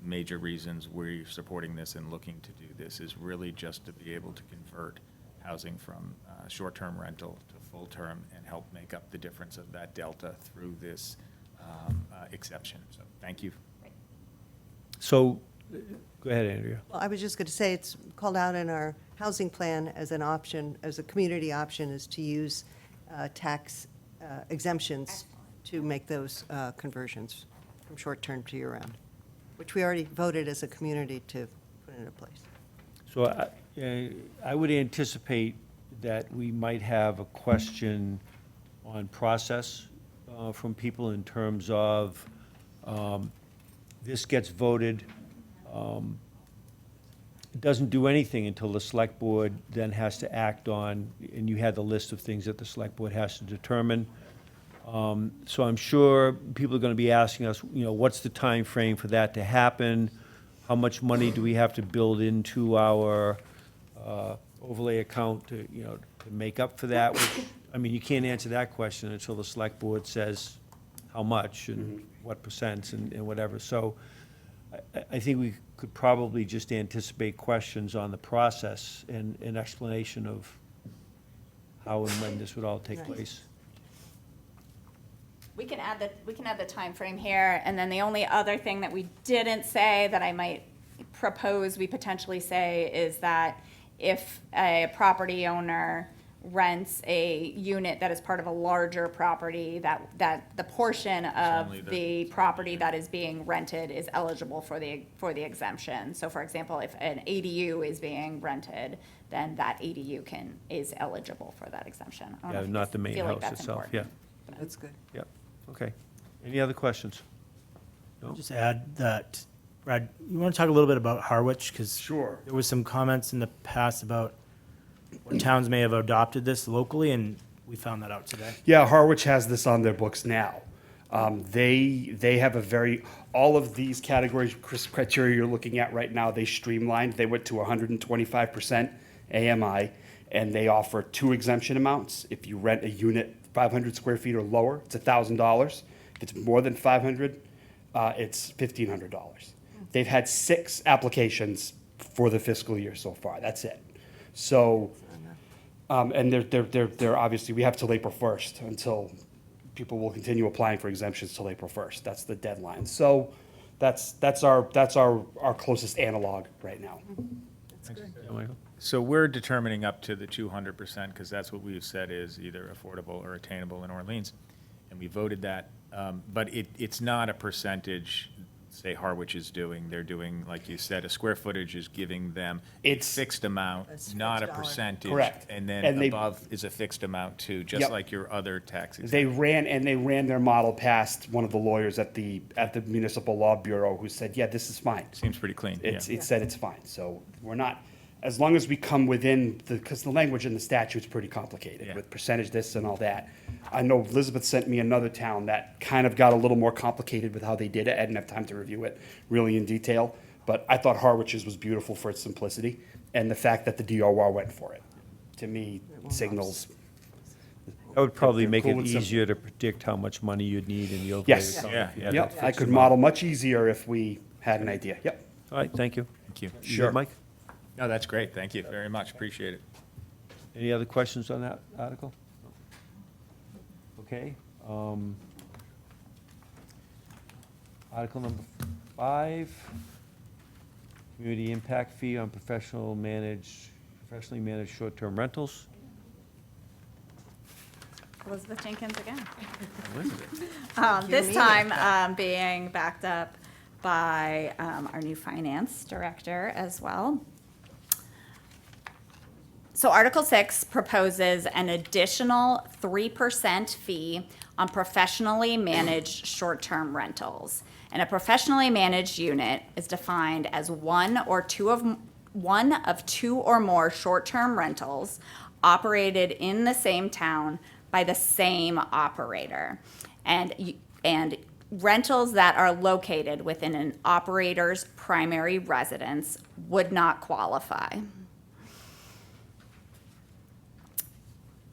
major reasons we're supporting this and looking to do this, is really just to be able to convert housing from short-term rental to full-term and help make up the difference of that delta through this exception. So thank you. So, go ahead, Andrea. Well, I was just going to say, it's called out in our housing plan as an option, as a community option, is to use tax exemptions to make those conversions from short-term to year-round, which we already voted as a community to put into place. So I would anticipate that we might have a question on process from people in terms of this gets voted. It doesn't do anything until the select board then has to act on, and you had the list of things that the select board has to determine. So I'm sure people are going to be asking us, what's the time frame for that to happen? How much money do we have to build into our overlay account to make up for that? Which, I mean, you can't answer that question until the select board says, how much and what percents and whatever. So I think we could probably just anticipate questions on the process and an explanation of how and when this would all take place. We can add the timeframe here, and then the only other thing that we didn't say that I might propose we potentially say is that if a property owner rents a unit that is part of a larger property, that the portion of only the property that is being rented is eligible for the exemption. So for example, if an ADU is being rented, then that ADU is eligible for that exemption. I don't know Yeah, if you not the main feel like house that's itself, yeah. important. That's good. Yep, okay. Any other questions? No? Just add that, Brad, you want to talk a little bit about Harwich? Because Sure. there was some comments in the past about what towns may have adopted this locally, and we found that out today. Yeah, Harwich has this on their books now. They have all of these categories, criteria you're looking at right now, they streamlined. They went to 125% AMI, and they offer 2 exemption amounts. If you rent a unit 500 square feet or lower, it's $1,000. If it's more than 500, it's $1,500. They've had 6 applications for the fiscal year so far. That's it. So, and they're obviously, we have till April 1st until people will continue applying for exemptions till April 1st. That's the deadline. So that's our closest analog right now. Yeah, Michael? So we're determining up to the 200%, because that's what we've said is either affordable or attainable in Orleans, and we voted that. But it's not a percentage, say Harwich is doing. They're doing, like you said, a square footage is giving them a It's- fixed amount, It's not a fixed dollar. percentage. Correct. And then And they- above is a fixed amount too, just Yep. like your other tax exempt. They ran their model past one of the lawyers at the Municipal Law Bureau who said, yeah, this is fine. Seems pretty clean, yeah. It said it's fine. So we're not, as long as we come within because the language in the statute's pretty complicated Yeah. with percentage this and all that. I know Elizabeth sent me another town that kind of got a little more complicated with how they did it. I didn't have time to review it really in detail, but I thought Harwich's was beautiful for its simplicity and the fact that the DOR went for it. To me, signals. That would probably They're make cool it and simple. easier to predict how much money you'd need in the overlay. Yes. account Yeah. if you had Yep, that I fixed could amount. model much easier if we had an idea. Yep. All right, thank you. Thank you. You good, Sure. Mike? No, that's great. Thank you very much. Appreciate it. Any other questions on that article? Okay. Article number 5, community impact fee on professionally managed short-term rentals. Elizabeth Jenkins again. Elizabeth. This time being backed up by our new finance director as well. So Article 6 proposes an additional 3% fee on professionally managed short-term rentals. And a professionally managed unit is defined as one of two or more short-term rentals operated in the same town by the same operator. And rentals that are located within an operator's primary residence would not qualify.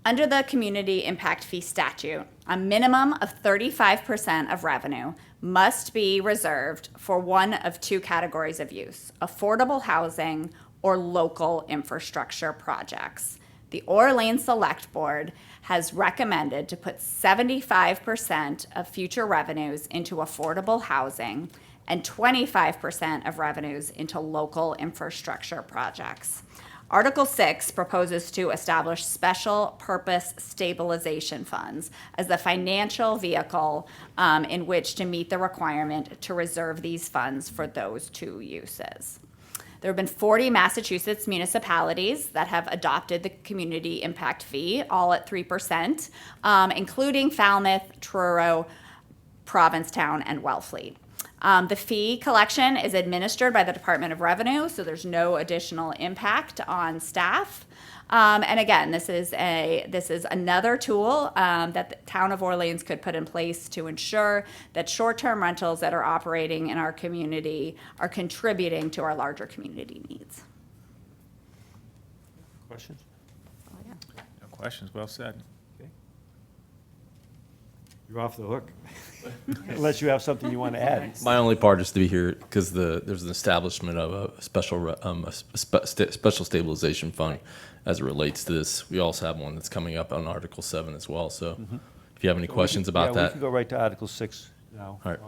Under the Community Impact Fee Statute, a minimum of 35% of revenue must be reserved for one of 2 categories of use: affordable housing or local infrastructure projects. The Orleans Select Board has recommended to put 75% of future revenues into affordable housing and 25% of revenues into local infrastructure projects. Article 6 proposes to establish special purpose stabilization funds as the financial vehicle in which to meet the requirement to reserve these funds for those 2 uses. There have been 40 Massachusetts municipalities that have adopted the community impact fee, all at 3%, including Falmouth, Truro, Provincetown, and Wellfleet. The fee collection is administered by the Department of Revenue, so there's no additional impact on staff. And again, this is another tool that the town of Orleans could put in place to ensure that short-term rentals that are operating in our community are contributing to our larger community needs. Questions? No questions. Well said. Okay. You're off the hook. Unless you have something you want to add. My only part is to be here because there's an establishment of a special stabilization fund as it relates to this. We also have one that's coming up on Article 7 as well. So if you have any questions about Yeah, we that. can go right to Article 6 now. All right.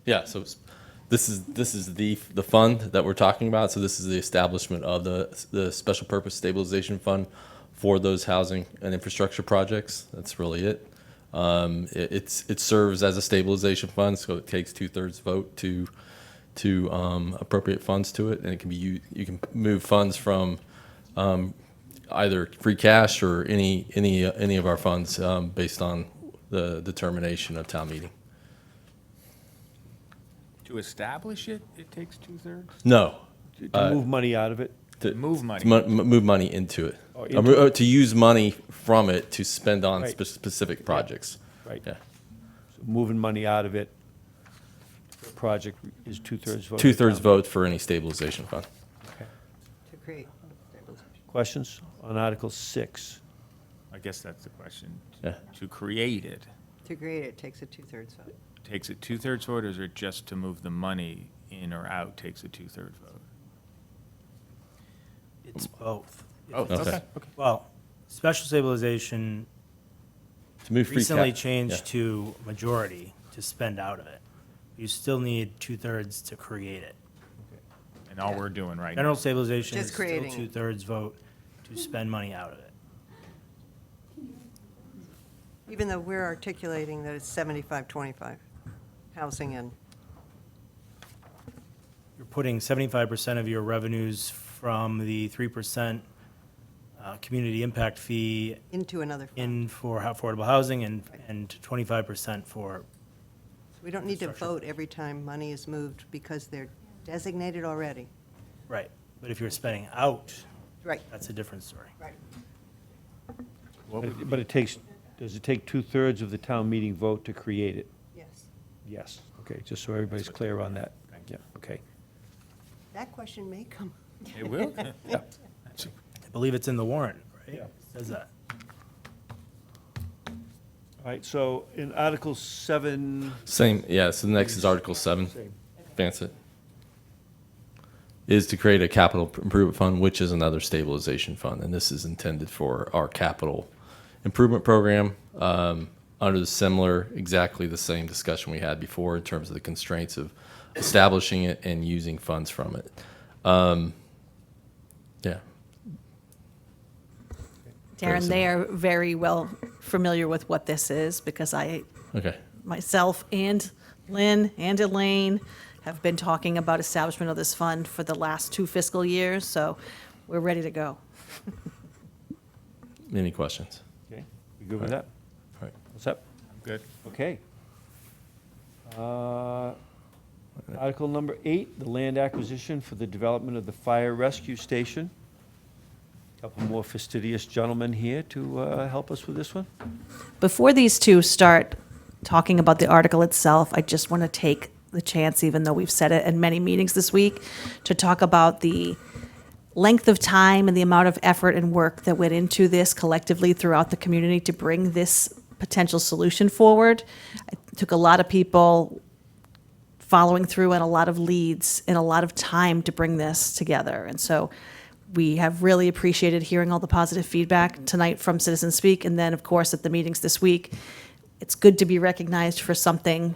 Yeah, so this is the fund that we're talking about. So this is the establishment of the special purpose stabilization fund for those housing and infrastructure projects. That's really it. It serves as a stabilization fund, so it takes 2/3 vote to appropriate funds to it, and it can be you can move funds from either free cash or any of our funds based on the determination of town meeting. To establish it, it takes 2/3? No. To move money out of it. To Move money. move money into it. Oh, into To use money from it to spend on Right. specific projects. Right. Yeah. So moving money out of it, the project is 2/3 vote. 2/3 vote for any stabilization fund. Okay. To create. Questions on Article 6? I guess that's the question. Yeah. To create it, To create it takes a 2/3 vote. takes a 2/3 vote, or is it just to move the money in or out takes a 2/3 vote? It's both. Oh, Okay. Well, special stabilization To move free recently cash. changed to majority to spend out of it. You still need 2/3 to create it. And all we're doing right General now. stabilization Just is still creating it. 2/3 vote to spend money out of it. Even though we're articulating that it's 75-25, housing and, You're putting 75% of your revenues from the 3% community impact fee into another fund. in for affordable housing and 25% for, We don't need to Infrastructure. vote every time money is moved because they're designated already. right. But if you're spending out, Right, that's a different story. right. But it takes, does it take 2/3 of the town meeting vote to create it? Yes. Yes. Okay, just so everybody's clear on that. Yeah, okay. That question may come. It will? Yeah. I believe it's in the warrant, right? Yeah. It says that. All right, so in Article 7. Same, yeah, so the next is Article 7. Same. Advance it. Is to create a capital improvement fund, which is another stabilization fund, and this is intended for our capital improvement program. Under the similar, exactly the same discussion we had before in terms of the constraints of establishing it and using funds from it. Yeah. Darren, they are very well familiar with what this is because Okay. myself and Lynn and Elaine have been talking about establishment of this fund for the last 2 fiscal years, so we're ready to go. Any questions? Okay, you good with that? All right. What's up? Good. Okay. Article number 8, the land acquisition for the development of the fire rescue station. Couple more fastidious gentlemen here to help us with this one. Before these two start talking about the article itself, I just want to take the chance, even though we've said it in many meetings this week, to talk about the length of time and the amount of effort and work that went into this collectively throughout the community to bring this potential solution forward. It took a lot of people following through and a lot of leads and a lot of time to bring this together. And so we have really appreciated hearing all the positive feedback tonight from Citizen Speak, and then, of course, at the meetings this week. It's good to be recognized for something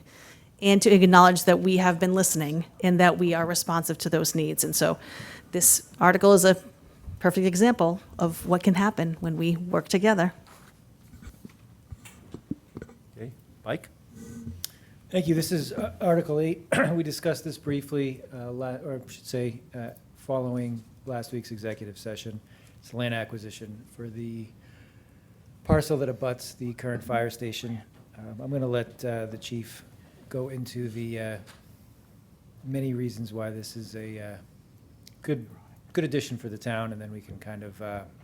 and to acknowledge that we have been listening and that we are responsive to those needs. And so this article is a perfect example of what can happen when we work together. Okay, Mike? Thank you. This is Article 8. We discussed this briefly, or I should say, following last week's executive session. It's land acquisition for the parcel that abuts the current fire station. I'm going to let the chief go into the many reasons why this is a good addition for the town, and then we can kind of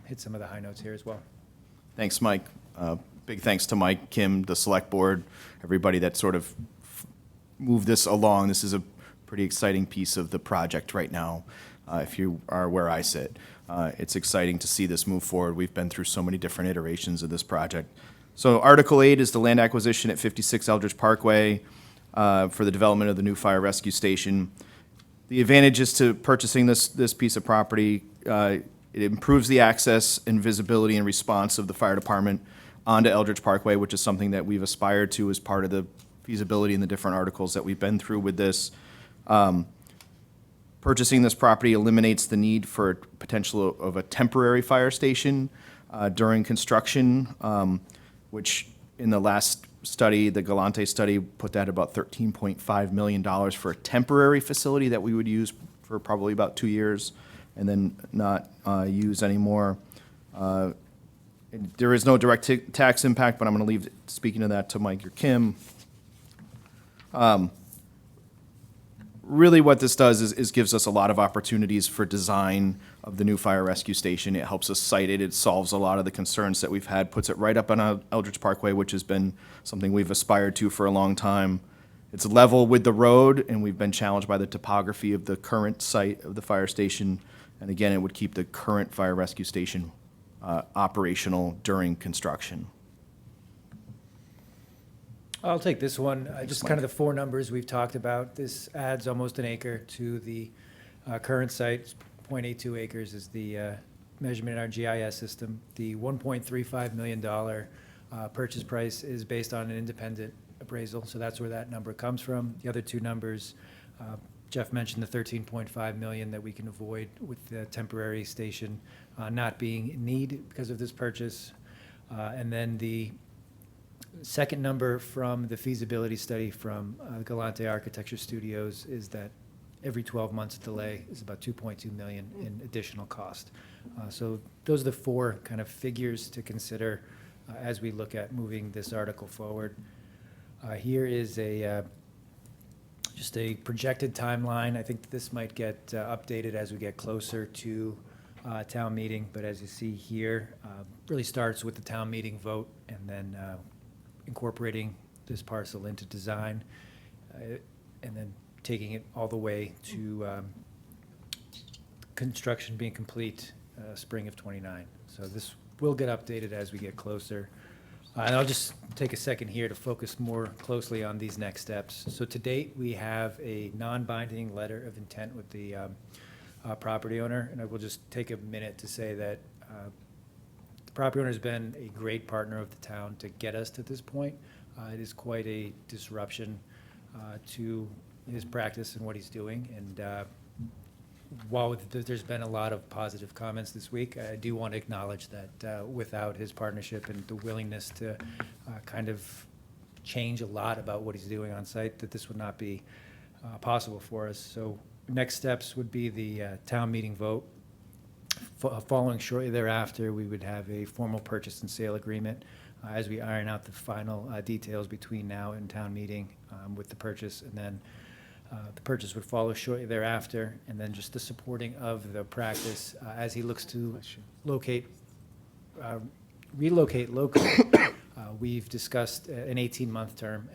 hit some of the high notes here as well. Thanks, Mike. Big thanks to Mike, Kim, the select board, everybody that sort of moved this along. This is a pretty exciting piece of the project right now, if you are where I sit. It's exciting to see this move forward. We've been through so many different iterations of this project. So Article 8 is the land acquisition at 56 Eldridge Parkway for the development of the new fire rescue station. The advantages to purchasing this piece of property, it improves the access and visibility and response of the fire department onto Eldridge Parkway, which is something that we've aspired to as part of the feasibility in the different articles that we've been through with this. Purchasing this property eliminates the need for potential of a temporary fire station during construction, which in the last study, the Galante study, put that about $13.5 million for a temporary facility that we would use for probably about 2 years and then not use anymore. There is no direct tax impact, but I'm going to leave speaking of that to Mike or Kim. Really what this does is gives us a lot of opportunities for design of the new fire rescue station. It helps us site it. It solves a lot of the concerns that we've had, puts it right up on Eldridge Parkway, which has been something we've aspired to for a long time. It's level with the road, and we've been challenged by the topography of the current site of the fire station. And again, it would keep the current fire rescue station operational during construction. I'll take this one. Just kind of the four numbers we've talked about. This adds almost an acre to the current site. 0.82 acres is the measurement in our GIS system. The $1.35 million purchase price is based on an independent appraisal, so that's where that number comes from. The other two numbers, Jeff mentioned the $13.5 million that we can avoid with the temporary station not being in need because of this purchase. And then the second number from the feasibility study from Galante Architecture Studios is that every 12 months delay is about $2.2 million in additional cost. So those are the four kind of figures to consider as we look at moving this article forward. Here is just a projected timeline. I think this might get updated as we get closer to town meeting, but as you see here, really starts with the town meeting vote and then incorporating this parcel into design, and then taking it all the way to construction being complete spring of '29. So this will get updated as we get closer. And I'll just take a second here to focus more closely on these next steps. So to date, we have a non-binding letter of intent with the property owner, and I will just take a minute to say that the property owner has been a great partner of the town to get us to this point. It is quite a disruption to his practice and what he's doing. And while there's been a lot of positive comments this week, I do want to acknowledge that without his partnership and the willingness to kind of change a lot about what he's doing on site, that this would not be possible for us. So next steps would be the town meeting vote. Following shortly thereafter, we would have a formal purchase and sale agreement as we iron out the final details between now and town meeting with the purchase, and then the purchase would follow shortly thereafter, and then just the supporting of the practice as he looks to relocate locally. We've discussed an 18-month term.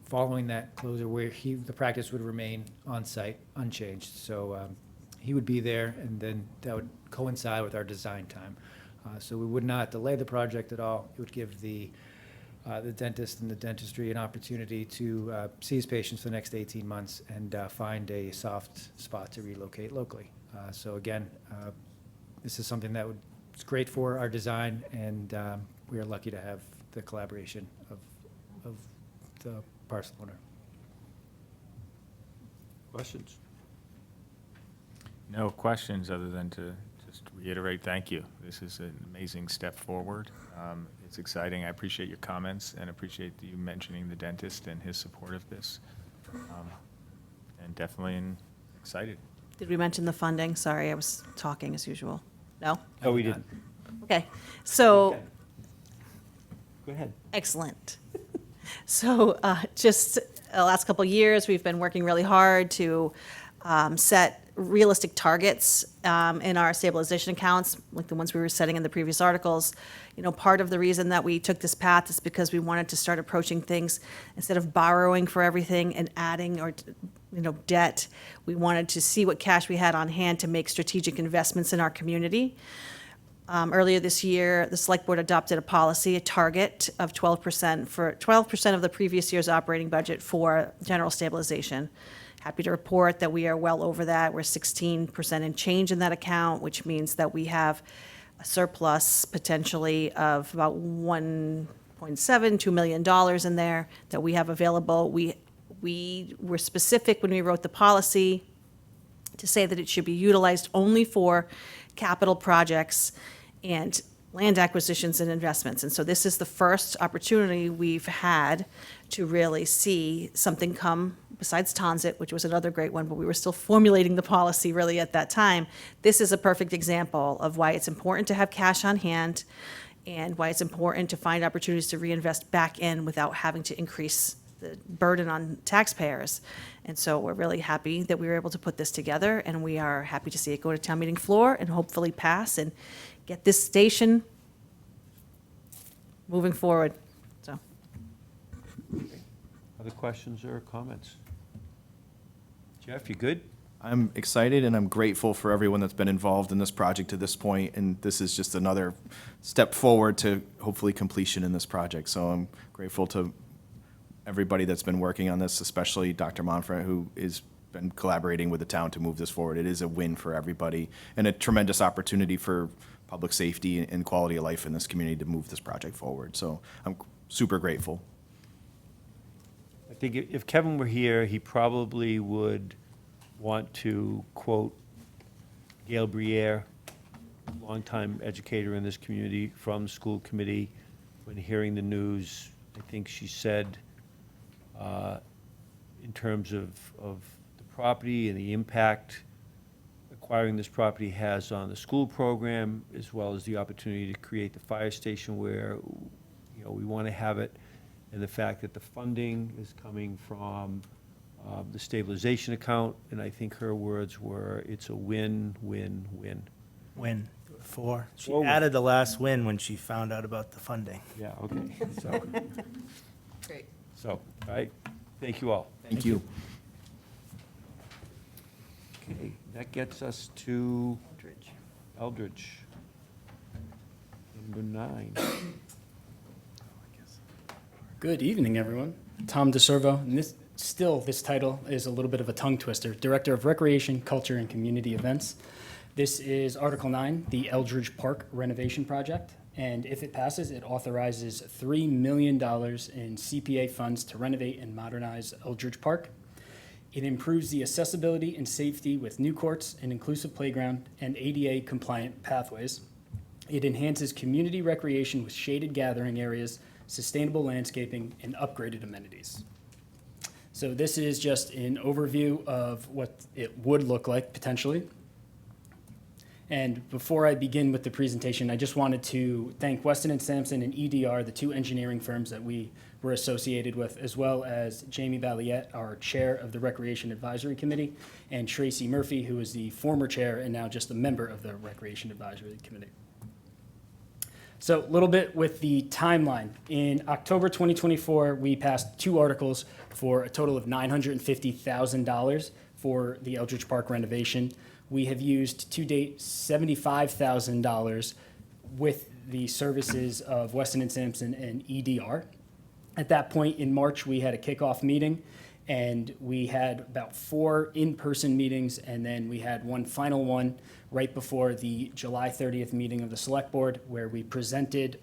Following that closure, where the practice would remain on site unchanged. So he would be there, and then that would coincide with our design time. So we would not delay the project at all. It would give the dentist and the dentistry an opportunity to see his patients for the next 18 months and find a soft spot to relocate locally. So again, this is something that is great for our design, and we are lucky to have the collaboration of the parcel owner. Questions? No questions other than to just reiterate, thank you. This is an amazing step forward. It's exciting. I appreciate your comments and appreciate you mentioning the dentist and his support of this. And definitely excited. Did we mention the funding? Sorry, I was talking as usual. No? Oh, we didn't. Okay, so, Go ahead. excellent. So just the last couple of years, we've been working really hard to set realistic targets in our stabilization accounts, like the ones we were setting in the previous articles. You know, part of the reason that we took this path is because we wanted to start approaching things instead of borrowing for everything and adding or debt. We wanted to see what cash we had on hand to make strategic investments in our community. Earlier this year, the Select Board adopted a policy, a target of 12% of the previous year's operating budget for general stabilization. Happy to report that we are well over that. We're 16% in change in that account, which means that we have a surplus potentially of about $1.2 million in there that we have available. We were specific when we wrote the policy to say that it should be utilized only for capital projects and land acquisitions and investments. And so this is the first opportunity we've had to really see something come, besides Tonsit, which was another great one, but we were still formulating the policy really at that time. This is a perfect example of why it's important to have cash on hand and why it's important to find opportunities to reinvest back in without having to increase the burden on taxpayers. And so we're really happy that we were able to put this together, and we are happy to see it go to town meeting floor and hopefully pass and get this station moving forward. So, Other questions or comments? Jeff, you good? I'm excited and I'm grateful for everyone that's been involved in this project to this point, and this is just another step forward to hopefully completion in this project. So I'm grateful to everybody that's been working on this, especially Dr. Monfort, who has been collaborating with the town to move this forward. It is a win for everybody and a tremendous opportunity for public safety and quality of life in this community to move this project forward. So I'm super grateful. I think if Kevin were here, he probably would want to quote Gail Briere, longtime educator in this community from the school committee. When hearing the news, I think she said, in terms of the property and the impact acquiring this property has on the school program, as well as the opportunity to create the fire station where, we want to have it, and the fact that the funding is coming from the stabilization account, and I think her words were, it's a win, win, win. Win. 4. She Whoa. added the last win when she found out about the funding. Yeah, okay, so. Great. So, all right, thank you all. Thank you. Okay, that gets us to Eldridge. Number 9. Good evening, everyone. Tom DeServo, and this title is a little bit of a tongue twister. Director of Recreation, Culture, and Community Events. This is Article 9, the Eldridge Park renovation project. And if it passes, it authorizes $3 million in CPA funds to renovate and modernize Eldridge Park. It improves the accessibility and safety with new courts, an inclusive playground, and ADA-compliant pathways. It enhances community recreation with shaded gathering areas, sustainable landscaping, and upgraded amenities. So this is just an overview of what it would look like potentially. And before I begin with the presentation, I just wanted to thank Weston and Sampson and EDR, the two engineering firms that we were associated with, as well as Jamie Balliette, our chair of the Recreation Advisory Committee, and Tracy Murphy, who is the former chair and now just a member of the Recreation Advisory Committee. So a little bit with the timeline. In October 2024, we passed 2 articles for a total of $950,000 for the Eldridge Park renovation. We have used to date $75,000 with the services of Weston and Sampson and EDR. At that point in March, we had a kickoff meeting, and we had about 4 in-person meetings, and then we had one final one right before the July 30th meeting of the Select Board, where we presented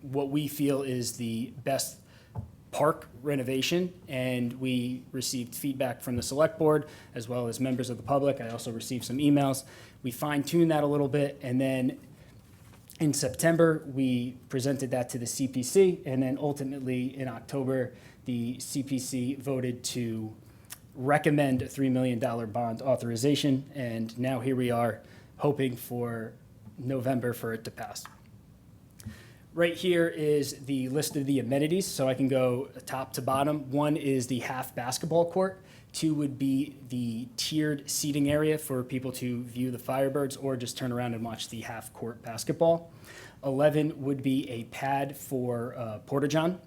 what we feel is the best park renovation, and we received feedback from the Select Board as well as members of the public. I also received some emails. We fine-tuned that a little bit, and then in September, we presented that to the CPC, and then ultimately in October, the CPC voted to recommend a $3 million bond authorization, and now here we are hoping for November for it to pass. Right here is the list of the amenities, so I can go top to bottom. 1 is the half basketball court. 2 would be the tiered seating area for people to view the Firebirds or just turn around and watch the half court basketball. 11 would be a pad for Porta-John.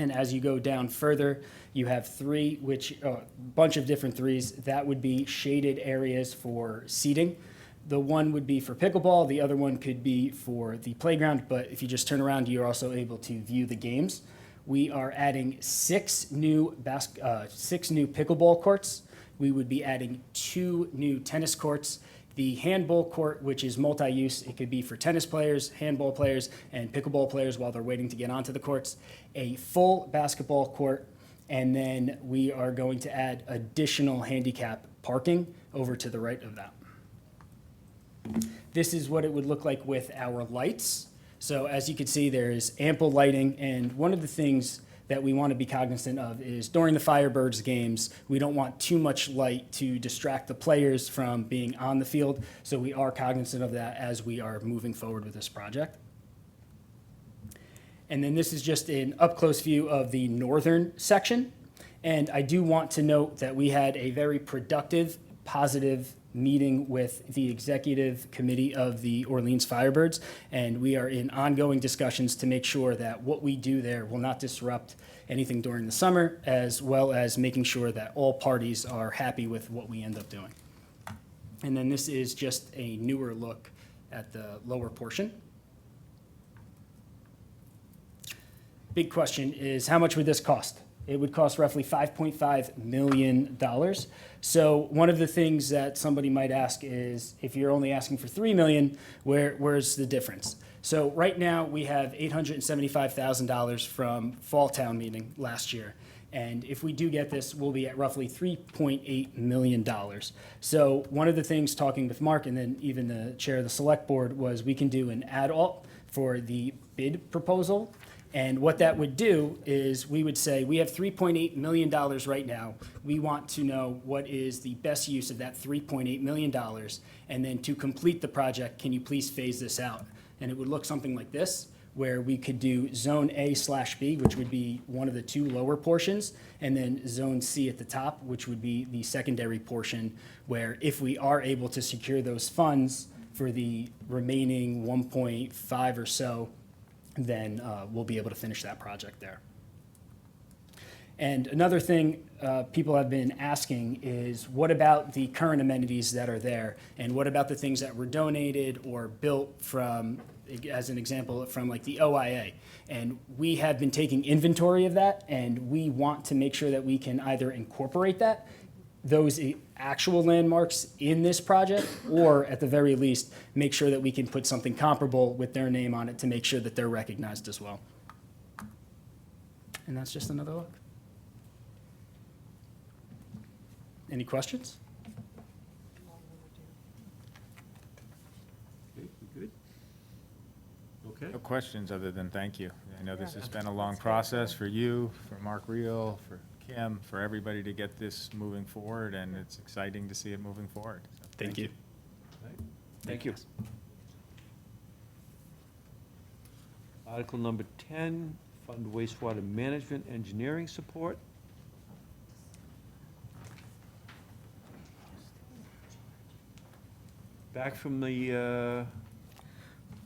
And as you go down further, you have three, which a bunch of different threes. That would be shaded areas for seating. The one would be for pickleball. The other one could be for the playground. But if you just turn around, you're also able to view the games. We are adding six new pickleball courts. We would be adding 2 new tennis courts. The handball court, which is multi-use, it could be for tennis players, handball players, and pickleball players while they're waiting to get onto the courts. A full basketball court, and then we are going to add additional handicap parking over to the right of that. This is what it would look like with our lights. So as you can see, there is ample lighting, and one of the things that we want to be cognizant of is during the Firebirds games, we don't want too much light to distract the players from being on the field. So we are cognizant of that as we are moving forward with this project. And then this is just an up-close view of the northern section. And I do want to note that we had a very productive, positive meeting with the executive committee of the Orleans Firebirds, and we are in ongoing discussions to make sure that what we do there will not disrupt anything during the summer, as well as making sure that all parties are happy with what we end up doing. And then this is just a newer look at the lower portion. Big question is, how much would this cost? It would cost roughly $5.5 million. So one of the things that somebody might ask is, if you're only asking for $3 million, where's the difference? So right now, we have $875,000 from Fall Town Meeting last year. And if we do get this, we'll be at roughly $3.8 million. So one of the things, talking with Mark and then even the chair of the select board, was we can do an add-alt for the bid proposal. And what that would do is we would say, we have $3.8 million right now. We want to know what is the best use of that $3.8 million. And then to complete the project, can you please phase this out? And it would look something like this, where we could do Zone A/B, which would be one of the 2 lower portions, and then Zone C at the top, which would be the secondary portion, where if we are able to secure those funds for the remaining 1.5 or so, then we'll be able to finish that project there. And another thing people have been asking is, what about the current amenities that are there? And what about the things that were donated or built from, as an example, from like the OIA? And we have been taking inventory of that, and we want to make sure that we can either incorporate that, those actual landmarks in this project, or at the very least, make sure that we can put something comparable with their name on it to make sure that they're recognized as well. And that's just another look. Any questions? Okay, we good? Okay. No questions other than thank you. I know this has been a long process for you, for Mark Reel, for Kim, for everybody to get this moving forward, and it's exciting to see it moving forward. So Thank you. Thank you. Article number 10, fund wastewater management engineering support. Back from the, I'll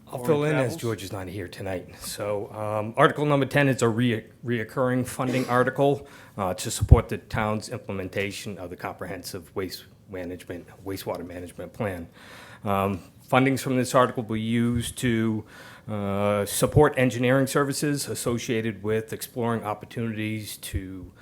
foreign fill in as travels? George is not here tonight. So Article number 10 is a reoccurring funding article to support the town's implementation of the comprehensive wastewater management plan. Fundings from this article will be used to support engineering services associated with exploring opportunities to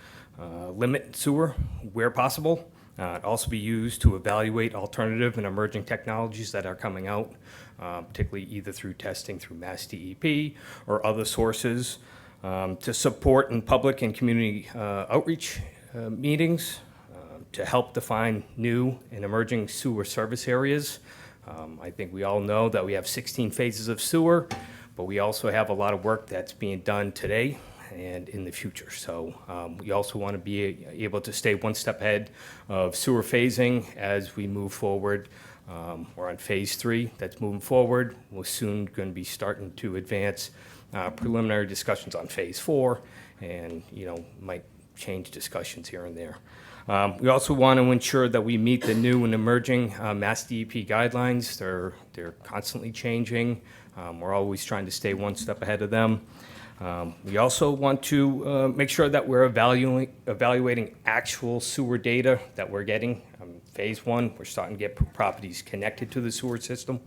limit sewer where possible. It'll also be used to evaluate alternative and emerging technologies that are coming out, particularly either through testing through Mass DEP or other sources, to support in public and community outreach meetings, to help define new and emerging sewer service areas. I think we all know that we have 16 phases of sewer, but we also have a lot of work that's being done today and in the future. So we also want to be able to stay one step ahead of sewer phasing as we move forward. We're on phase 3 that's moving forward. We're soon going to be starting to advance preliminary discussions on phase 4, and might change discussions here and there. We also want to ensure that we meet the new and emerging Mass DEP guidelines. They're constantly changing. We're always trying to stay one step ahead of them. We also want to make sure that we're evaluating actual sewer data that we're getting. Phase one, we're starting to get properties connected to the sewer system.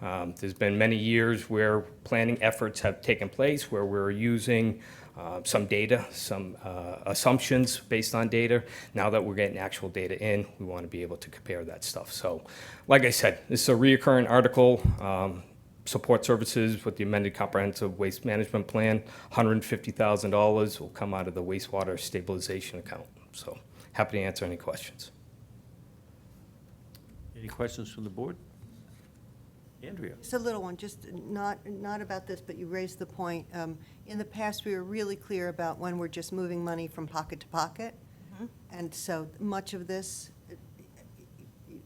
There's been many years where planning efforts have taken place where we're using some data, some assumptions based on data. Now that we're getting actual data in, we want to be able to compare that stuff. So, like I said, this is a reoccurring article. Support services with the amended comprehensive waste management plan, $150,000 will come out of the wastewater stabilization account. So, happy to answer any questions. Any questions from the board? Andrea? Just a little one, just not about this, but you raised the point. In the past, we were really clear about when we're just moving money from pocket to pocket. And so much of this,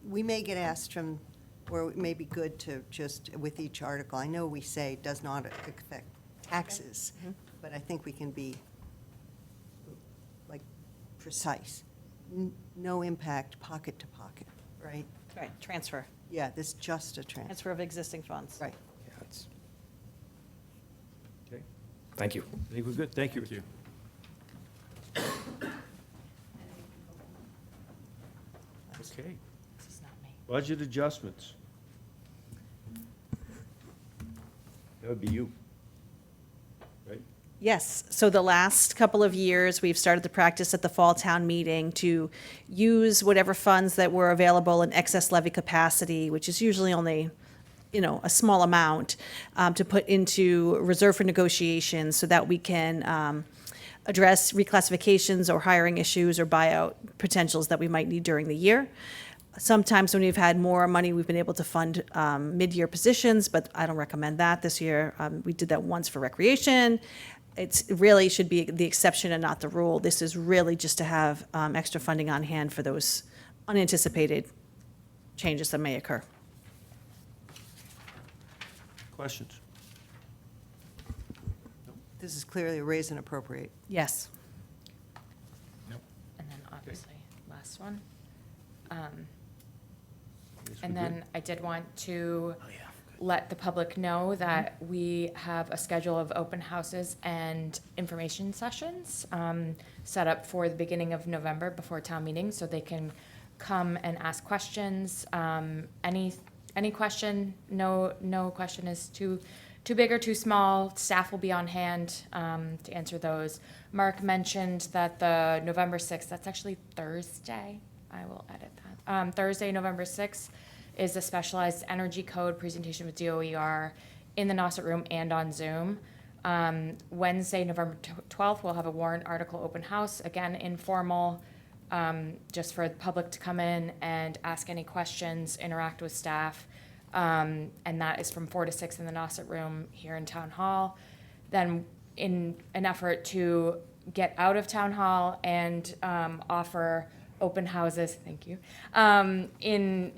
we may get asked from, where it may be good to just, with each article, I know we say does not affect taxes, but I think we can be, like, precise. No impact pocket to pocket, right? Right, transfer. Yeah, this is just a transfer. Transfer of existing funds. Right. Yeah, it's- Okay. Thank you. I think we're good. Thank you. Okay. This is not me. Budget adjustments. That would be you. Right? Yes, so the last couple of years, we've started the practice at the fall town meeting to use whatever funds that were available in excess levy capacity, which is usually only, a small amount, to put into reserve for negotiations so that we can address reclassifications or hiring issues or buyout potentials that we might need during the year. Sometimes when we've had more money, we've been able to fund mid-year positions, but I don't recommend that this year. We did that once for recreation. It really should be the exception and not the rule. This is really just to have extra funding on hand for those unanticipated changes that may occur. Questions? This is clearly a raise and appropriate. Yes. And then obviously, last one. Yes, And we're good. then I did want to let the public know that we have a schedule of open houses and information sessions set up for the beginning of November before town meeting, so they can come and ask questions. Any question, no question is too big or too small. Staff will be on hand to answer those. Mark mentioned that the November 6th, that's actually Thursday. I will edit that. Thursday, November 6th, is a specialized energy code presentation with DOER in the Nauset room and on Zoom. Wednesday, November 12th, we'll have a warrant article open house, again, informal, just for the public to come in and ask any questions, interact with staff. And that is from 4 to 6 in the Nauset room here in Town Hall. Then in an effort to get out of Town Hall and offer open houses, thank you, in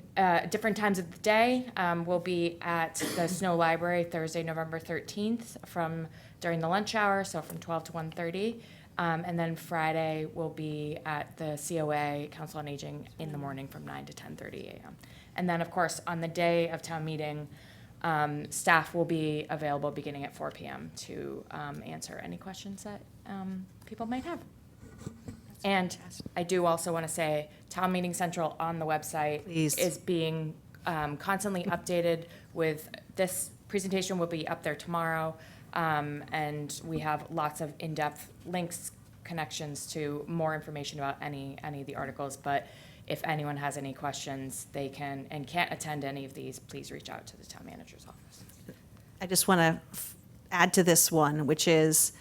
different times of the day. We'll be at the Snow Library Thursday, November 13th during the lunch hour, so from 12 to 1:30. And then Friday, we'll be at the COA, Council on Aging, in the morning from 9 to 10:30 a.m. And then, of course, on the day of town meeting, staff will be available beginning at 4 p.m. to answer any questions that people might have. And I do also want to say, Town Meeting Central on the website Please. is being constantly updated with, this presentation will be up there tomorrow. And we have lots of in-depth links, connections to more information about any of the articles. But if anyone has any questions, they can, and can't attend any of these, please reach out to the town manager's office. I just want to add to this one, which is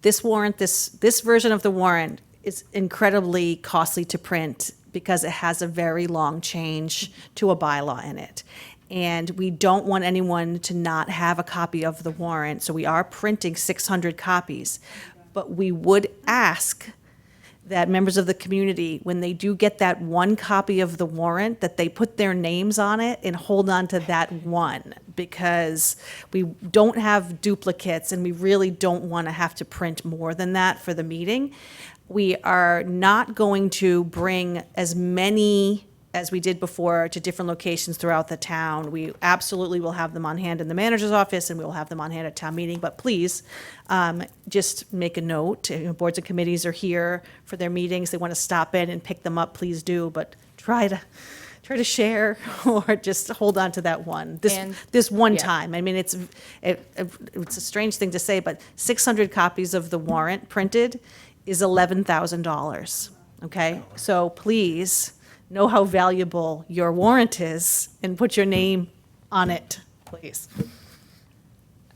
this warrant, this version of the warrant is incredibly costly to print because it has a very long change to a bylaw in it. And we don't want anyone to not have a copy of the warrant, so we are printing 600 copies. But we would ask that members of the community, when they do get that one copy of the warrant, that they put their names on it and hold on to that one, because we don't have duplicates and we really don't want to have to print more than that for the meeting. We are not going to bring as many as we did before, to different locations throughout the town. We absolutely will have them on hand in the manager's office, and we will have them on hand at town meeting. But please, just make a note. Boards and committees are here for their meetings. They want to stop in and pick them up, please do. But try to share or just hold on to that one. And- This one yeah. time. I mean, it's a strange thing to say, but 600 copies of the warrant printed is $11,000. Okay? So please know how valuable your warrant is and put your name on it, please.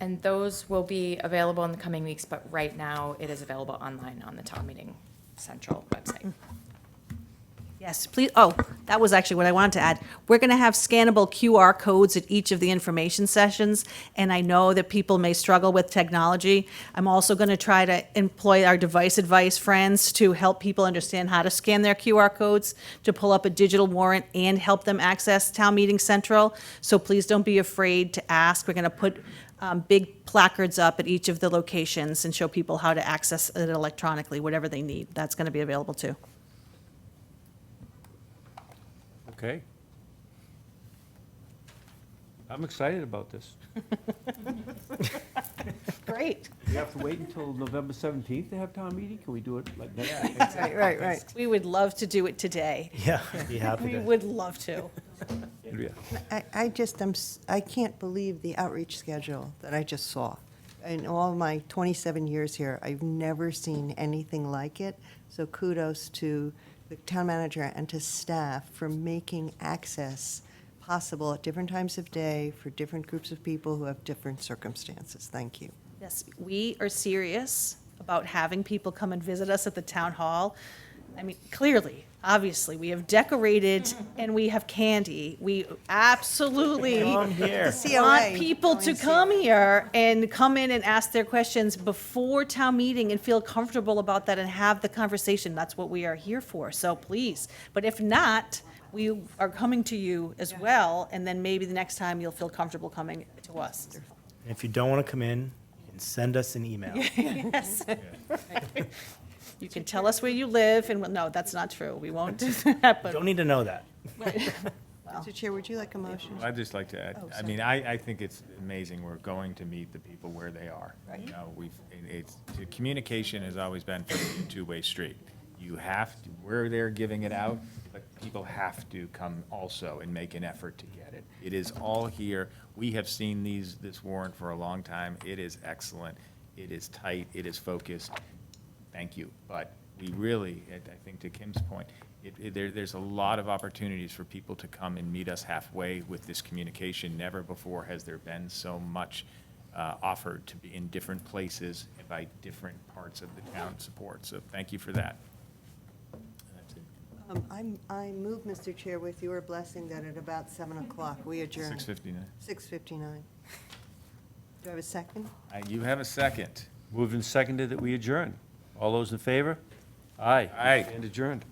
And those will be available in the coming weeks, but right now it is available online on the town meeting central website. Yes, please. Oh, that was actually what I wanted to add. We're going to have scannable QR codes at each of the information sessions, and I know that people may struggle with technology. I'm also going to try to employ our device advice friends to help people understand how to scan their QR codes to pull up a digital warrant and help them access Town Meeting Central. So please don't be afraid to ask. We're going to put big placards up at each of the locations and show people how to access it electronically, whatever they need. That's going to be available too. Okay. I'm excited about this. Great. We have to wait until November 17th to have town meeting? Can we do it like next? Right. We would love to do it today. Yeah, be happy We to. would love to. Yeah. I just, I can't believe the outreach schedule that I just saw. In all my 27 years here, I've never seen anything like it. So kudos to the town manager and to staff for making access possible at different times of day for different groups of people who have different circumstances. Thank you. Yes, we are serious about having people come and visit us at the town hall. I mean, clearly, obviously, we have decorated and we have candy. We absolutely Come here. The COA. want people to come here and come in and ask their questions before town meeting and feel comfortable about that and have the conversation. That's what we are here for, so please. But if not, we are coming to you as well, and then maybe the next time you'll feel comfortable coming to us. And if you don't want to come in, you can send us an email. Yes. You can tell us where you live, and, no, that's not true. We won't do that, but. Don't need to know that. Mr. Chair, would you like a motion? I'd just like to add, Oh, I sorry. mean, I think it's amazing we're going to meet the people where they are. You know, communication has always been a two-way street. You have to, we're there giving it out, but people have to come also and make an effort to get it. It is all here. We have seen this warrant for a long time. It is excellent. It is tight. It is focused. Thank you. But we really, I think to Kim's point, there's a lot of opportunities for people to come and meet us halfway with this communication. Never before has there been so much offered to be in different places and by different parts of the town support. So thank you for that. That's it. I move, Mr. Chair, with your blessing that at about 7 o'clock we adjourn. 6:59. 6:59. Do I have a second? You have a second. Moved and seconded that we adjourn. All those in favor? Aye. Aye. And adjourned.